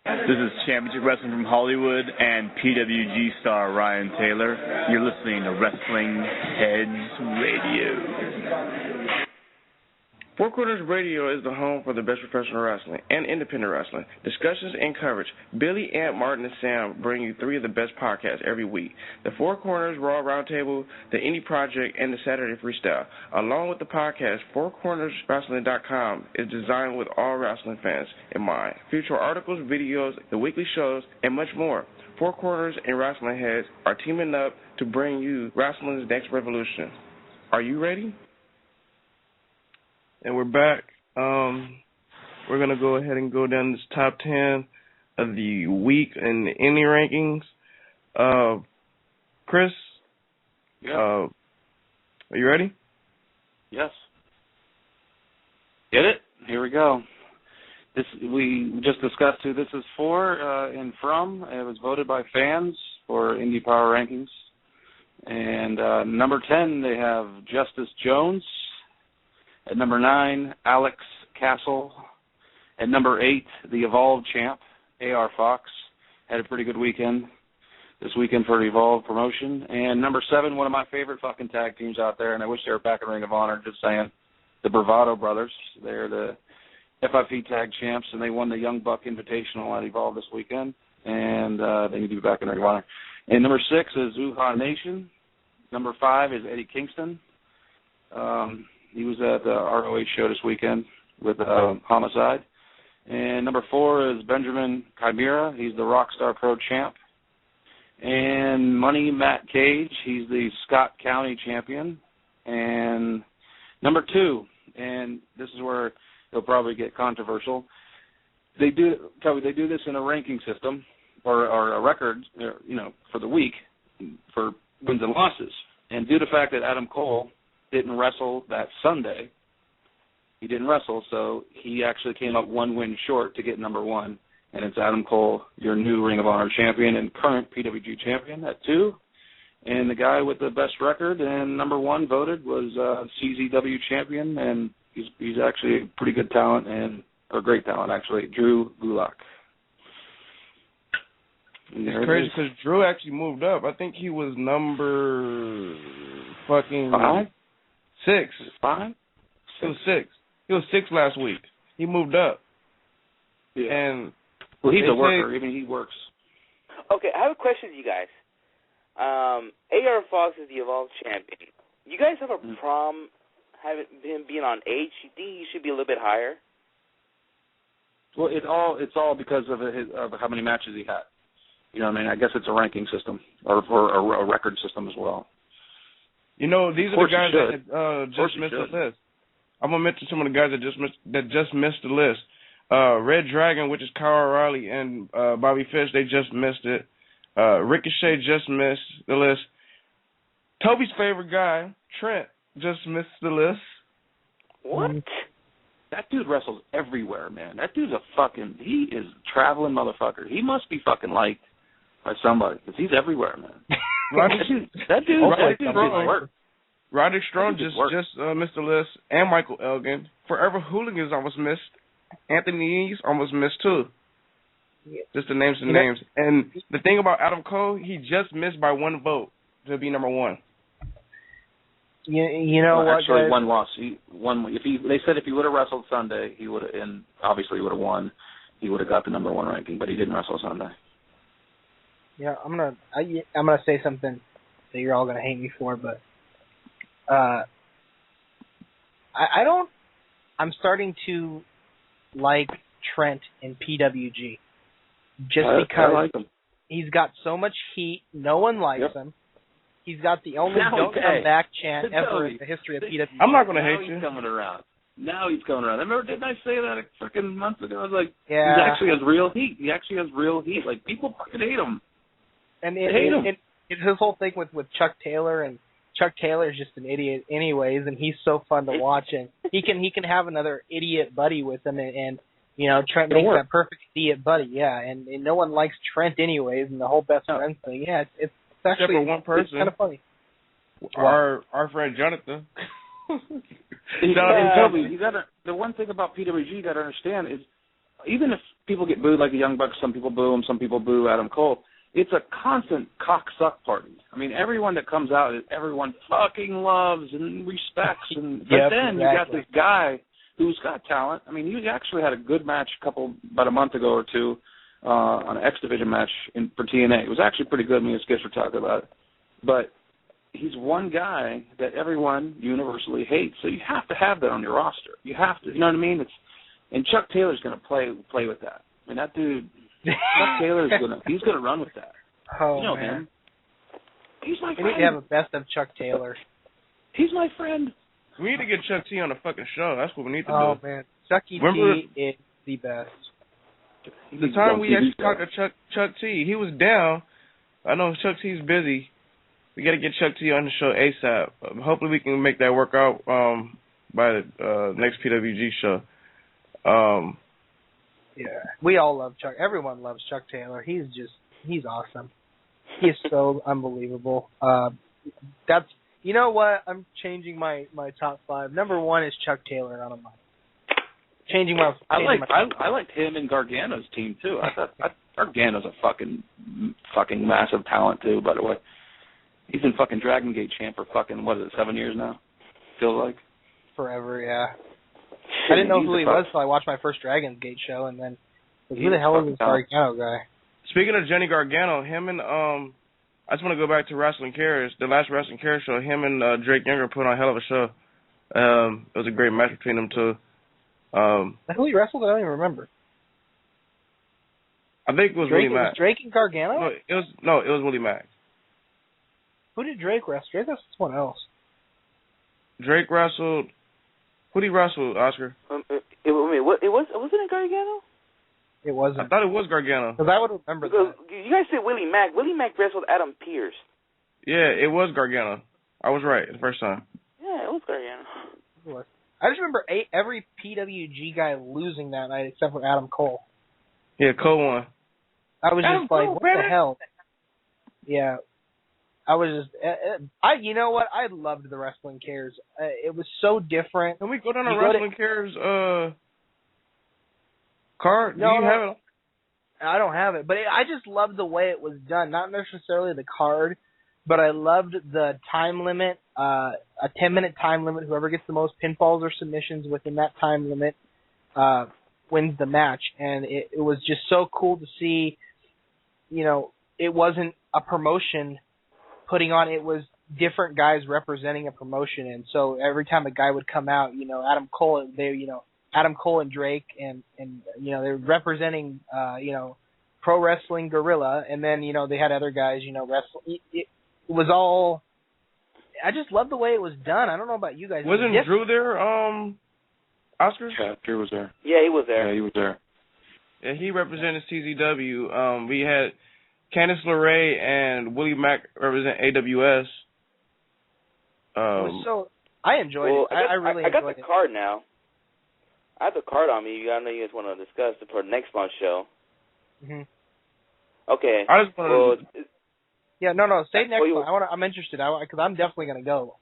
This is Championship Wrestling from Hollywood and PWG star Ryan Taylor. You're listening to Wrestling Heads Radio. Four Corners Radio is the home for the best professional wrestling and independent wrestling. Discussions and coverage. Billy, Ant, Martin, and Sam bring you 3 of the best podcasts every week. The Four Corners Raw Roundtable, the Indie Project, and the Saturday Freestyle. Along with the podcast, FourCornersWrestling.com is designed with all wrestling fans in mind. Feature articles, videos, the weekly shows, and much more. Four Corners and Wrestling Heads are teaming up to bring you wrestling's next revolution. Are you ready? And we're back. We're going to go ahead and go down this top 10 of the week in the indie rankings. Chris? Yeah. Are you ready? Yes. Get it? Here we go. This we just discussed who this is for and from. It was voted by fans for Indie Power Rankings. And number 10, they have Justice Jones. At number 9, Alex Castle. At number 8, the Evolve champ, AR Fox. Had a pretty good weekend this weekend for Evolve promotion. And number 7, one of my favorite fucking tag teams out there, and I wish they were back in Ring of Honor, just saying, the Bravado Brothers. They're the FIP tag champs, and they won the Young Buck Invitational at Evolve this weekend, and they need to be back in Ring of Honor. And number 6 is Uha Nation. Number 5 is Eddie Kingston. He was at the ROH show this weekend with Homicide. And number 4 is Benjamin Chimera. He's the Rockstar Pro champ. And Money Matt Cage. He's the Scott County champion. And number 2, and this is where it'll probably get controversial. They do this in a ranking system or a record, for the week for wins and losses. And due to the fact that Adam Cole didn't wrestle that Sunday, he didn't wrestle, so he actually came up 1 win short to get number 1. And it's Adam Cole, your new Ring of Honor champion and current PWG champion at 2. And the guy with the best record and number 1 voted was CZW champion, and he's actually a pretty good talent or great talent actually, Drew Gulak. It's crazy because Drew actually moved up. I think he was number fucking 5? 6. 5? He was 6. He was 6 last week. He moved up. Yeah. And he's a worker. Even he works. Okay, I have a question to you guys. AR Fox is the Evolve champion. You guys have a problem having him being on H? You think he should be a little bit higher? Well, it's all because of how many matches he had. You know what I mean? I guess it's a ranking system or a record system as well. These are the guys that just missed the list. I'm gonna mention some of the guys that just missed the list. Red Dragon, which is Kyle O'Reilly and Bobby Fish, they just missed it. Ricochet just missed the list. Toby's favorite guy, Trent, just missed the list. What? That dude wrestles everywhere, man. That dude's he is a traveling motherfucker. He must be fucking liked by somebody, because he's everywhere, man. That dude Roderick Strong just missed the list, and Michael Elgin. Forever Hooligans almost missed. Anthony Eves almost missed too. Yeah. Just to name some names. And the thing about Adam Cole, he just missed by 1 vote to be number 1. You know what? Actually, guys? 1 loss. They said if he would have wrestled Sunday, he would have, and obviously he would have won. He would have got the number 1 ranking, but he didn't wrestle Sunday. Yeah, I'm gonna say something that you're all gonna hate me for, but I'm starting to like Trent in PWG just because I like him. He's got so much heat. No one likes him. He's got the only "Don't come back" chant ever in the history of PWG. I'm not gonna hate you. He's coming around. Now he's coming around. Remember, didn't I say that a freaking month ago? I was like, he actually has real heat. He actually has real heat. Like, people fucking hate him. And it's his whole thing with Chuck Taylor, and Chuck Taylor is just an idiot anyways, and he's so fun to watch. And he can have another idiot buddy with him, and Trent makes that perfect idiot buddy. Yeah, and no one likes Trent anyways, and the whole best friends thing. Yeah, it's actually, except for one person. It's kind of funny. Our friend Jonathan. The one thing about PWG you got to understand is, even if people get booed like the Young Bucks, some people boo him, some people boo Adam Cole. It's a constant cocksuck party. I mean, everyone that comes out, everyone fucking loves and respects. But then you got this guy who's got talent. I mean, he actually had a good match about a month ago or 2 on an X Division match for TNA. It was actually pretty good. Me and Skitz were talking about it. But he's one guy that everyone universally hates. So you have to have that on your roster. You have to. You know what I mean? And Chuck Taylor's going to play with that. I mean, that dude. Chuck Taylor's gonna run with that. Oh, you know man. him. He's my We friend. need to have a best of Chuck Taylor. He's my friend. We need to get Chuck T on the fucking show. That's what we need to do. Oh, man. Chuck T is the best. The time we actually talked to Chuck T, he was down. I know Chuck T's busy. We got to get Chuck T on the show ASAP. Hopefully we can make that work out by the next PWG show. Yeah, we all love Chuck. Everyone loves Chuck Taylor. He's awesome. He is so unbelievable. That's, you know what? I'm changing my top 5. Number 1 is Chuck Taylor out of mine. I liked him and Gargano's team too. I thought Gargano's a fucking massive talent too. By the way, he's been fucking Dragon Gate champ for fucking 7 years now. Feels like forever. Yeah. I didn't know who he was until I watched my first Dragon Gate show, and then who the hell is this Gargano guy? Speaking of Johnny Gargano, him and I just want to go back to Wrestling Cares. The last Wrestling Cares show, him and Drake Younger put on a hell of a show. It was a great match between them two. Who he wrestled? I don't even remember. I think it was Drake, Willie Mack. Drake and Gargano? It was Willie Mack. Who did Drake wrestle? Drake wrestled someone else. Drake wrestled. Who did he wrestle, Oscar? Wasn't it Gargano? It wasn't. I thought it was Gargano. Because I would remember that. You guys said Willie Mack. Willie Mack wrestled Adam Pearce. Yeah, it was Gargano. I was right the first time. Yeah, it was Gargano. It was. I just remember every PWG guy losing that night except for Adam Cole. Yeah, Cole won. I was just like, what the hell? Yeah. I was just, you know what? I loved the Wrestling Cares. It was so different. Can we go down the Wrestling Cares card? No, Do you have it? I don't have it, but I just loved the way it was done. Not necessarily the card, but I loved the time limit, a 10-minute time limit. Whoever gets the most pinfalls or submissions within that time limit wins the match. And it was just so cool to see, it wasn't a promotion putting on, it was different guys representing a promotion. And so every time a guy would come out, Adam Cole and Drake and they're representing, Pro Wrestling Guerrilla, and then, they had other guys, wrestle. It was all, I just love the way it was done. I don't know about you guys. Wasn't Drew there, Oscar? Yeah, Drew was there. Yeah, he was there. Yeah, he was there. Yeah, he represented CZW. We had Candice LeRae and Willie Mack represent AWS. So I enjoyed it. I really enjoyed it. I got the card now. I have the card on me. I know you guys want to discuss it for next month's show. Mm-hmm. Okay. I just want to. Yeah, no. Stay next month. I'm interested. Because I'm definitely going to go.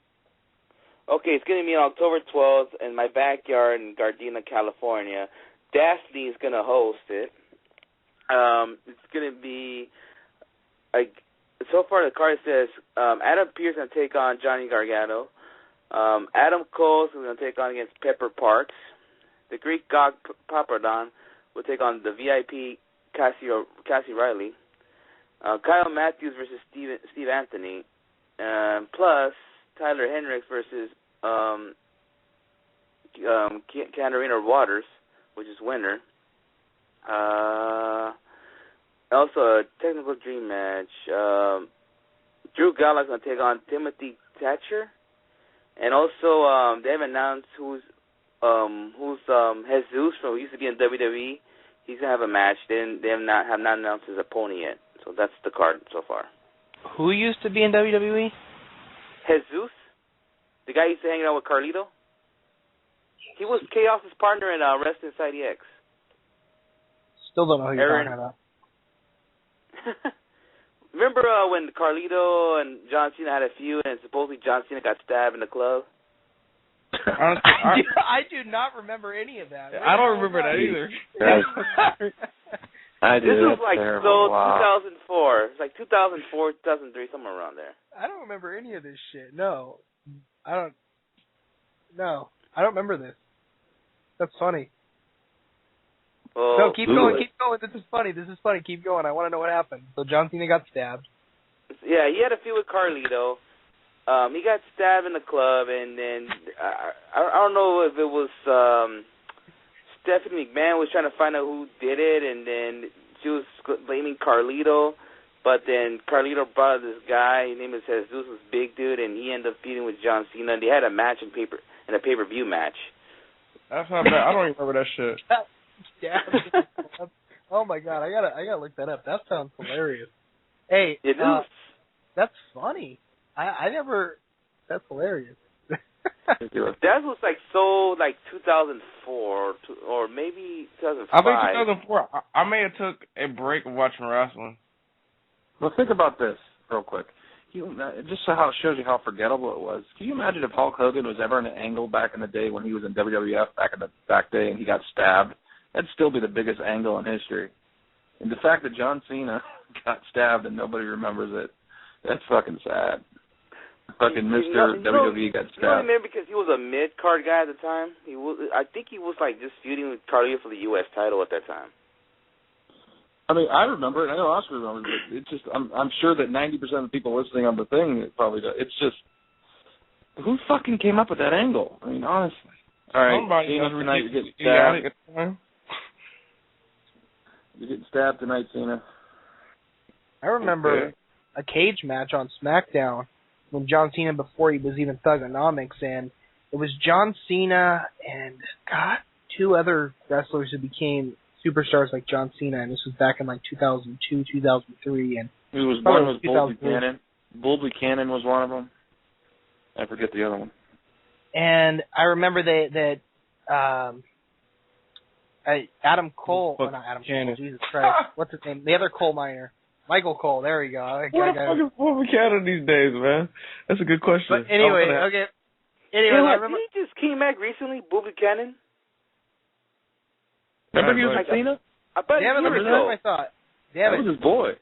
Okay, it's going to be on October 12th in my backyard in Gardena, California. Daphne is going to host it. It's going to be so far the card says Adam Pearce going to take on Johnny Gargano. Adam Cole is going to take on against Pepper Parks. The Greek God Papadon will take on the VIP Cassie Riley. Kyle Matthews versus Steve Anthony. Plus Tyler Hendricks versus Katarina Waters, which is winner. Also a technical dream match. Drew Gallagher's going to take on Timothy Thatcher. And also they have announced who's Jesus from who used to be in WWE. He's going to have a match. They have not announced his opponent yet. So that's the card so far. Who used to be in WWE? Jesus. The guy used to hang out with Carlito. He was Kaos' partner in Wrestling Society X. Still don't know who you're talking about. Remember when Carlito and John Cena had a feud and supposedly John Cena got stabbed in the club? Honestly, I do not remember any of that. I don't remember that either. I do. This was like terrible. 2004. It's like 2004, 2003, somewhere around there. I don't remember any of this shit. No. I don't remember this. That's funny. No, keep going. This is funny. Keep going. I want to know what happened. So John Cena got stabbed. Yeah, he had a feud with Carlito. He got stabbed in the club, and then I don't know if it was Stephanie McMahon was trying to find out who did it, and then she was blaming Carlito. But then Carlito brought this guy, his name is Jesus, this big dude, and he ended up feuding with John Cena. And they had a match in a pay-per-view match. That's not bad. I don't even remember that shit. Yeah. Oh my god, I gotta look that up. That sounds hilarious. Hey, that's funny. I never. That's hilarious. That was like 2004 or maybe 2005. I think 2004. I may have took a break of watching wrestling. Well, think about this real quick. Just so how it shows you how forgettable it was. Can you imagine if Hulk Hogan was ever in an angle back in the day when he was in WWF back in the back day and he got stabbed? That'd still be the biggest angle in history. And the fact that John Cena got stabbed and nobody remembers it, that's fucking sad. Fucking Mr. WWE got stabbed. You know what I mean? Because he was a mid-card guy at the time. I think he was like just feuding with Carlito for the U.S. title at that time. I mean, I remember it. I know Oscar remembers it. It's just, I'm sure that 90% of the people listening on the thing probably do. It's just, who fucking came up with that angle? I mean, honestly. All right, Cena tonight, you're getting stabbed. You're getting stabbed tonight, Cena. I remember a cage match on SmackDown when John Cena, before he was even Thugonomics, and it was John Cena and, two other wrestlers who became superstars like John Cena, and this was back in like 2002, 2003, and one was Bull Buchanan. Bull Buchanan was one of them. I forget the other one. And I remember that Adam Cole, not Adam Cole, Jesus Christ, what's his name? The other coal miner, Michael Cole. There we go. What the fuck is Bull Buchanan these days, man? That's a good question. But anyway, okay. Anyway, I remember he just came back recently, Bull Buchanan. Remember he was with Cena? Damn it, let me finish my thought. Damn it. That was his boy.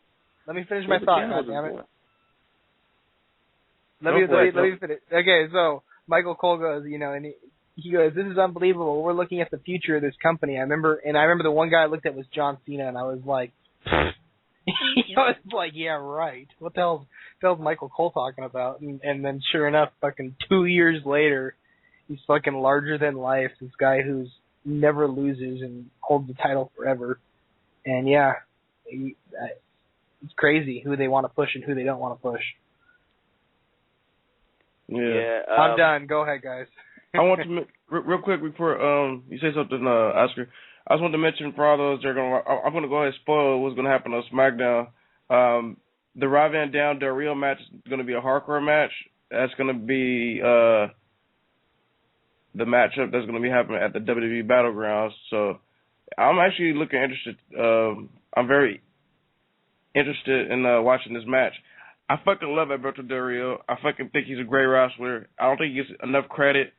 Let me finish my thought, goddammit. Let me finish. Okay, so Michael Cole goes, and he goes, "This is unbelievable. We're looking at the future of this company." I remember the one guy I looked at was John Cena, and I was like, yeah, right. What the hell's Michael Cole talking about? And then sure enough, fucking 2 years later, he's fucking larger than life. This guy who's never loses and holds the title forever. And yeah, it's crazy who they want to push and who they don't want to push. Yeah. I'm done. Go ahead, guys. I want to real quick before you say something, Oscar. I just want to mention for all those I'm going to go ahead and spoil what's going to happen on SmackDown. The Rob Van Dam Del Rio match is going to be a hardcore match. That's going to be the matchup that's going to be happening at the WWE Battlegrounds. So I'm actually interested. I'm very interested in watching this match. I fucking love Alberto Del Rio. I fucking think he's a great wrestler. I don't think he gets enough credit.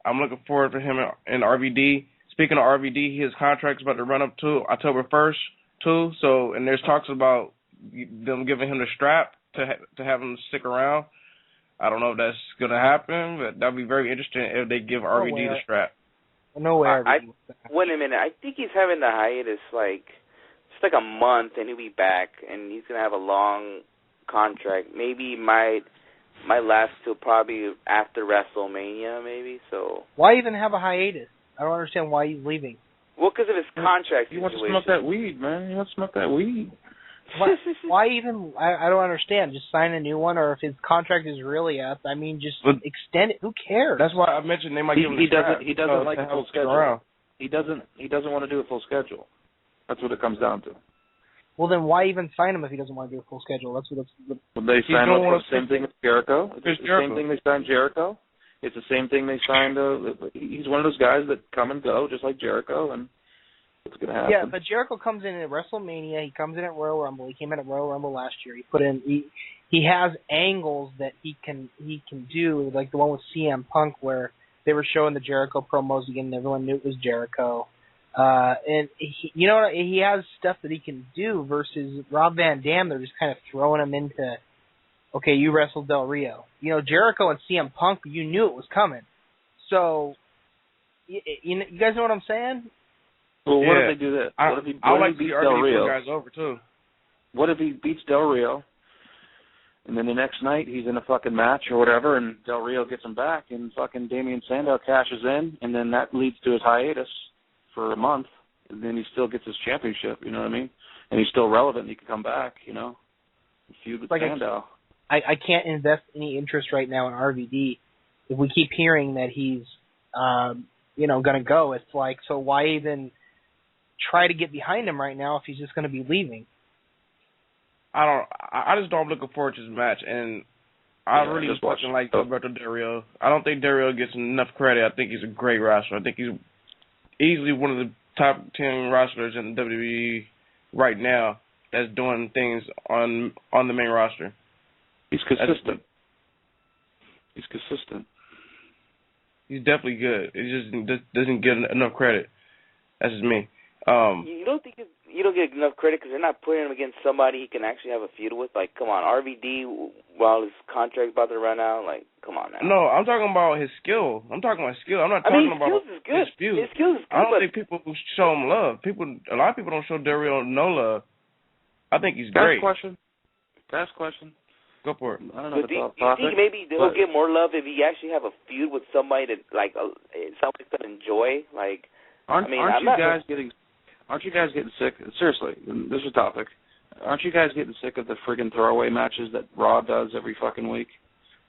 I'm looking forward to him in RVD. Speaking of RVD, his contract's about to run up to October 1st, too. So, and there's talks about them giving him the strap to have him stick around. I don't know if that's going to happen, but that'd be very interesting if they give RVD the strap. No way. Wait a minute. I think he's having the hiatus just like a month, and he'll be back, and he's going to have a long contract. Maybe might last till probably after WrestleMania, maybe. So why even have a hiatus? I don't understand why he's leaving. Well, because of his contract situation. You want to smoke that weed, man. You want to smoke that weed. Why even? I don't understand. Just sign a new one, or if his contract is really up, I mean, just extend it. Who cares? That's why I mentioned they might give him the strap. He doesn't like a full schedule. He doesn't want to do a full schedule. That's what it comes down to. Well, then why even sign him if he doesn't want to do a full schedule? That's what it's. Well, they signed him for the same thing with Jericho. It's the same thing they signed Jericho. It's the same thing they signed. He's one of those guys that come and go, just like Jericho, and it's going to happen. Yeah, but Jericho comes in at WrestleMania. He comes in at Royal Rumble. He came in at Royal Rumble last year. He has angles that he can do, like the one with CM Punk where they were showing the Jericho promos again, and everyone knew it was Jericho. And he has stuff that he can do versus Rob Van Dam. They're just kind of throwing him into, okay, you wrestled Del Rio. Jericho and CM Punk, you knew it was coming. So, you guys know what I'm saying? Well, what if they do this? What if he beats Del Rio? Guys over too. What if he beats Del Rio, and then the next night he's in a fucking match or whatever, and Del Rio gets him back, and fucking Damian Sandow cashes in, and then that leads to his hiatus for a month, and then he still gets his championship, you know what I mean? And he's still relevant, and he can come back, Feud with like Sandow. I can't invest any interest right now in RVD if we keep hearing that he's going to go. It's like, so why even try to get behind him right now if he's just going to be leaving? I just don't looking forward to this match, and I really fucking like Alberto Del Rio. I don't think Del Rio gets enough credit. I think he's a great wrestler. I think he's easily one of the top 10 wrestlers in the WWE right now that's doing things on the main roster. He's consistent. He's consistent. He's definitely good. He just doesn't get enough credit. That's just me. You don't think you don't get enough credit because they're not putting him against somebody he can actually have a feud with? Like, come on, RVD, while his contract's about to run out, like, come on now. No, I'm talking about his skill. I'm talking about skill. I'm not talking about his feud. His skills is good. I don't think people show him love. A lot of people don't show Del Rio no love. I think he's great. Last question. Go for it. I don't know. Do you think maybe he'll get more love if he actually have a feud with somebody that somebody's gonna enjoy? Like, aren't you guys getting sick? Seriously, this is a topic. Aren't you guys getting sick of the friggin' throwaway matches that Raw does every fucking week?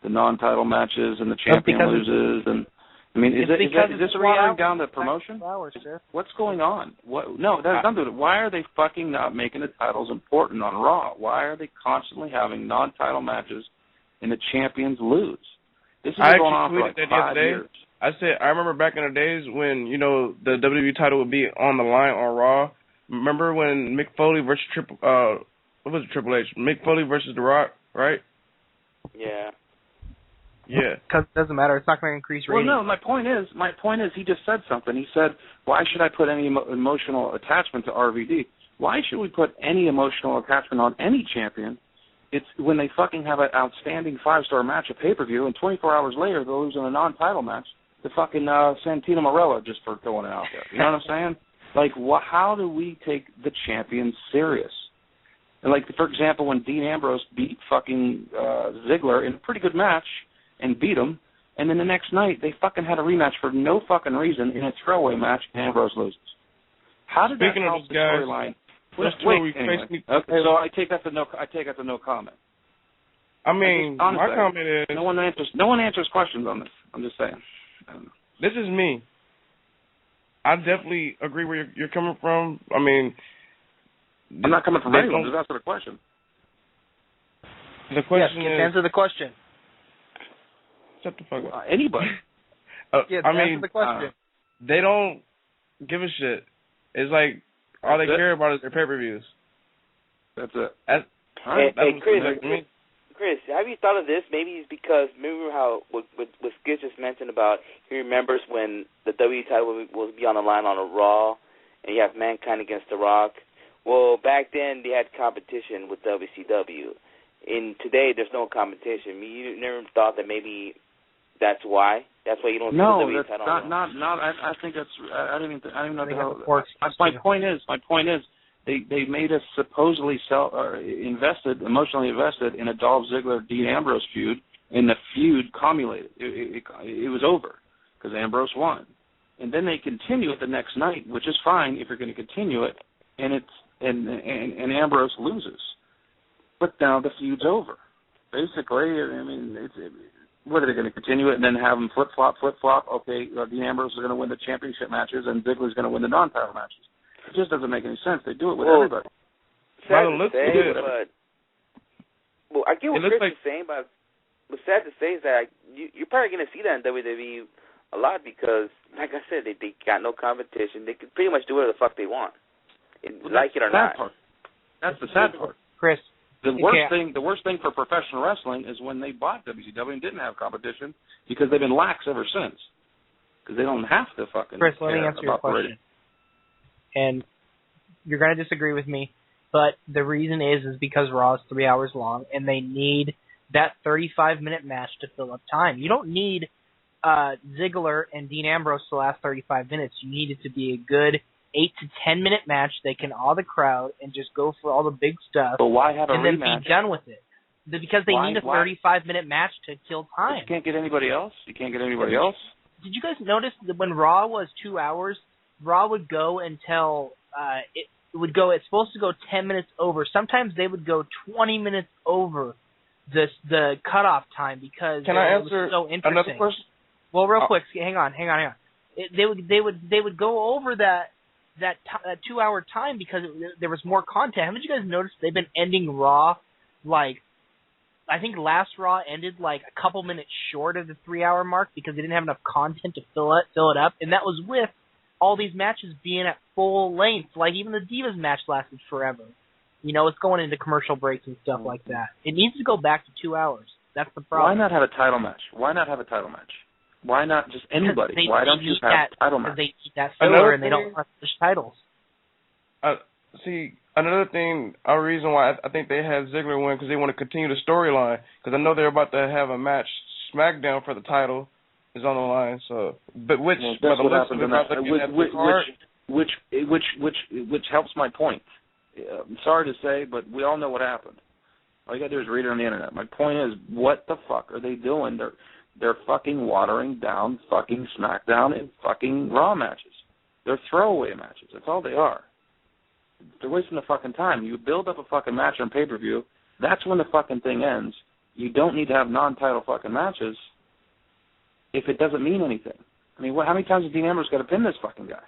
The non-title matches and the champion loses, and I mean, is this watering down the promotion? What's going on? No, that's not it. Why are they fucking not making the titles important on Raw? Why are they constantly having non-title matches and the champions lose? This has been going on for like 5 years. I remember back in the days when, the WWE title would be on the line on Raw. Remember when Mick Foley versus Triple H? Mick Foley versus The Rock, right? Yeah. Yeah. Because it doesn't matter. It's not going to increase ratings. Well, no, my point is he just said something. He said, why should I put any emotional attachment to RVD? Why should we put any emotional attachment on any champion? It's when they fucking have an outstanding 5-star match at pay-per-view, and 24 hours later they'll lose in a non-title match to fucking Santino Marella just for throwing it out there. You know what I'm saying? Like, how do we take the champion serious? And like, for example, when Dean Ambrose beat fucking Ziggler in a pretty good match and beat him, and then the next night they fucking had a rematch for no fucking reason in a throwaway match, and Ambrose loses. How did that help the storyline? Okay, so I take that to no comment. I mean, my comment is no one answers questions on this. I'm just saying. This is me. I definitely agree where you're coming from. I mean, I'm not coming from anyone. Just answer the question. The question is, answer the question. Shut the fuck up. Anybody. Answer the question. They don't give a shit. It's like all they care about is their pay-per-views. That's it. Chris, have you thought of this? Maybe it's because, remember how what Skitz just mentioned about, he remembers when the WWE title will be on the line on a Raw, and you have Mankind against The Rock. Well, back then they had competition with WCW. Today there's no competition. You never thought that maybe that's why? That's why you don't see the WWE title on Raw? No, I think that's, I don't even know the hell. My point is, They made us supposedly emotionally invested in a Dolph Ziggler Dean Ambrose feud, and the feud cumulated. It was over because Ambrose won, and then they continue it the next night, which is fine if you're going to continue it, and Ambrose loses, but now the feud's over. Basically, I mean, what are they going to continue it and then have them flip flop? Okay, Dean Ambrose is going to win the championship matches, and Ziggler's going to win the non-title matches. It just doesn't make any sense. They do it with everybody. Sad to say, but I get what Chris is saying, but what's sad to say is that you're probably going to see that in WWE a lot because, like I said, they got no competition. They can pretty much do whatever the fuck they want, like it or not. That's the sad part, Chris. The worst thing for professional wrestling is when they bought WCW and didn't have competition because they've been lax ever since. Because they don't have to fucking. Chris, let me answer your question. And you're going to disagree with me, but the reason is because Raw is 3 hours long, and they need that 35-minute match to fill up time. You don't need Ziggler and Dean Ambrose to last 35 minutes. You need it to be a good 8 to 10-minute match. They can awe the crowd and just go for all the big stuff. But why have a and rematch? Then be done with it. Because they need a 35-minute match to kill time. You can't get anybody else? Did you guys notice that when Raw was 2 hours, Raw would go until would go. It's supposed to go 10 minutes over. Sometimes they would go 20 minutes over the cutoff time because Can I it answer was so interesting. another question? Well, real quick, hang on. They would go over that 2 hour time because there was more content. Haven't you guys noticed they've been ending Raw like? I think last Raw ended like a couple minutes short of the 3 hour mark because they didn't have enough content to fill it up, and that was with all these matches being at full length. Like even the Divas match lasted forever. You know, it's going into commercial breaks and stuff like that. It needs to go back to 2 hours. That's the problem. Why not have a title match? Why not have a title match? Why not just anybody? Why don't you have a title match? Because they need that filler and they don't want to push titles. See, another thing, a reason why I think they had Ziggler win because they want to continue the storyline. Because I know they're about to have a match. SmackDown for the title is on the line. So, but which helps my point. I'm sorry to say, but we all know what happened. All you got to do is read it on the internet. My point is, what the fuck are they doing? They're fucking watering down fucking SmackDown and fucking Raw matches. They're throwaway matches. That's all they are. They're wasting the fucking time. You build up a fucking match on pay-per-view. That's when the fucking thing ends. You don't need to have non-title fucking matches if it doesn't mean anything. I mean, how many times has Dean Ambrose got to pin this fucking guy?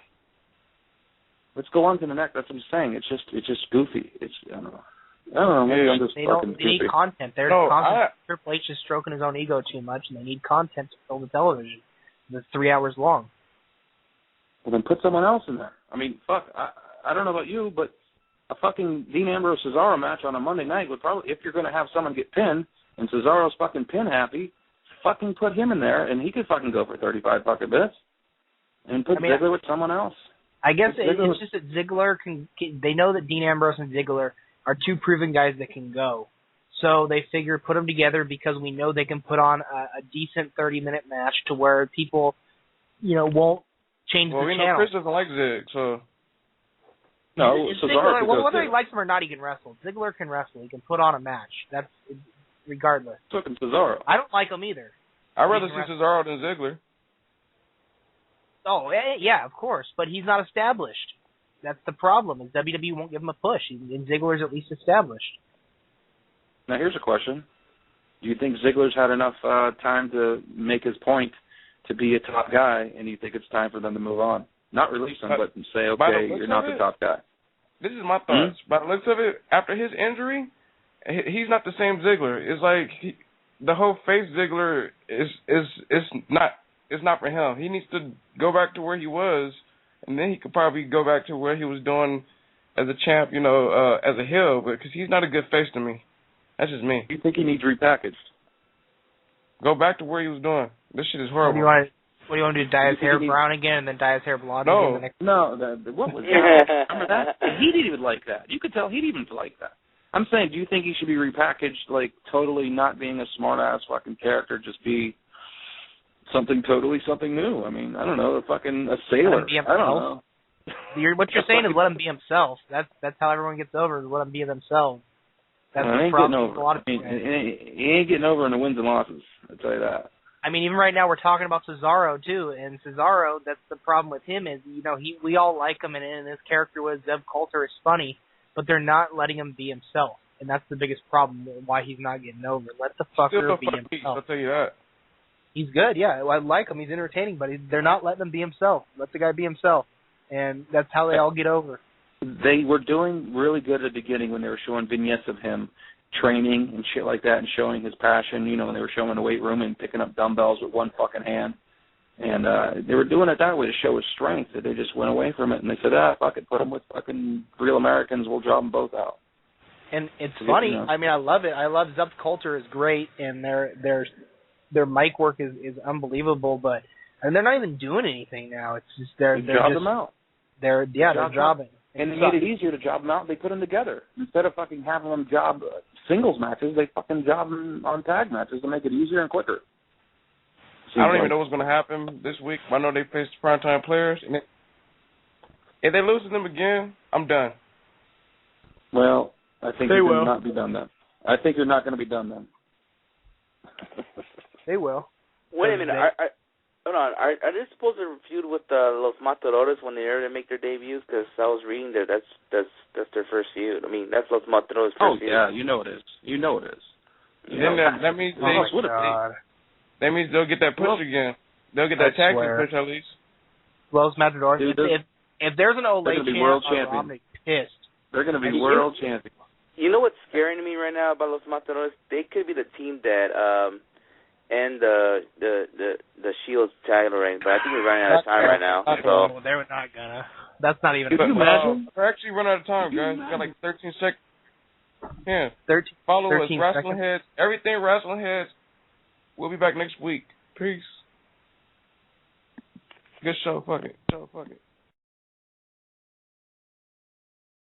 Let's go on to the next. That's what I'm saying. It's just goofy. I don't know. Maybe I'm just fucking they need goofy. content. Triple H is stroking his own ego too much, and they need content to fill the television. That's 3 hours long. Well, then put someone else in there. I mean, fuck. I don't know about you, but a fucking Dean Ambrose Cesaro match on a Monday night would probably, if you're going to have someone get pinned and Cesaro's fucking pin happy, fucking put him in there and he could fucking go for 35 fucking bits and put Ziggler with someone else. I guess it's just that Ziggler can. They know that Dean Ambrose and Ziggler are two proven guys that can go, so they figure put them together because we know they can put on a decent 30-minute match to where people, won't change the channel. Well, we know Chris doesn't like Zig, so. No, Cesaro. Well, whether he likes him or not, he can wrestle. Ziggler can wrestle. He can put on a match. That's regardless. So can Cesaro. I don't like him either. I'd rather see Cesaro than Ziggler. Oh, yeah, of course, but he's not established. That's the problem, is WWE won't give him a push, and Ziggler's at least established. Now, here's a question. Do you think Ziggler's had enough time to make his point to be a top guy, and you think it's time for them to move on? Not release him, but say, okay, you're not the top guy. This is my thoughts. By the looks of it, after his injury, he's not the same Ziggler. It's like the whole face Ziggler is not for him. He needs to go back to where he was, and then he could probably go back to where he was doing as a champ, as a heel, because he's not a good face to me. That's just me. You think he needs repackaged? Go back to where he was doing. This shit is horrible. What do you want to do, dye his hair brown again and then dye his hair blonde again? What was that? Remember that? He didn't even like that. You could tell he didn't even like that. I'm saying, do you think he should be repackaged, like totally not being a smart-ass fucking character, just be something new? I mean, I don't know, a sailor. I don't know. What you're saying is let him be himself. That's how everyone gets over, is let them be themselves. That's the ain't problem getting over. He ain't getting over in the wins and losses, I'll tell you that. I mean, even right now we're talking about Cesaro too, and Cesaro, that's the problem with him is, we all like him, and his character with Zeb Coulter is funny, but they're not letting him be himself, and that's the biggest problem why he's not getting over. Let the fucker be himself. I'll tell you that. He's good, yeah. I like him. He's entertaining, but they're not letting him be himself. Let the guy be himself, and that's how they all get over. They were doing really good at the beginning when they were showing vignettes of him training and shit like that and showing his passion, when they were showing the weight room and picking up dumbbells with one fucking hand. And they were doing it that way to show his strength. They just went away from it, and they said, fuck it, put him with fucking real Americans. We'll job them both out. And it's funny. I mean, I love it. I love Zeb Coulter is great, and their mic work is unbelievable, but they're not even doing anything now. It's just they're job them out. They're jobbing. And they made it easier to job them out. They put them together. Instead of fucking having them job singles matches, they fucking job them on tag matches to make it easier and quicker. I don't even know what's going to happen this week. I know they face primetime players. And if they lose to them again, I'm done. Well, I think they will not be done then. I think you're not going to be done then. They will. Wait a minute. Hold on, are they supposed to feud with Los Matadores when they make their debuts? Because I was reading that that's their first feud. I mean, that's Los Matadores' first feud. Oh yeah, you know it is. You know it is. Then that means that means they'll get that push again. They'll get that tag team push at least. Los Matadores. If there's an Olay champ, I'm gonna be pissed. They're gonna be world champions. You know what's scaring me right now about Los Matadores? They could be the team that end the Shield's title reign, but I think we're running out of time right now. So they were not gonna. That's not even. Could you imagine? We're actually running out of time, guys. We got like 13 seconds. Yeah. 13. Follow 13 us, Wrestling Heads. Everything Wrestling Heads. We'll be back next week. Peace. Good show. Fuck it.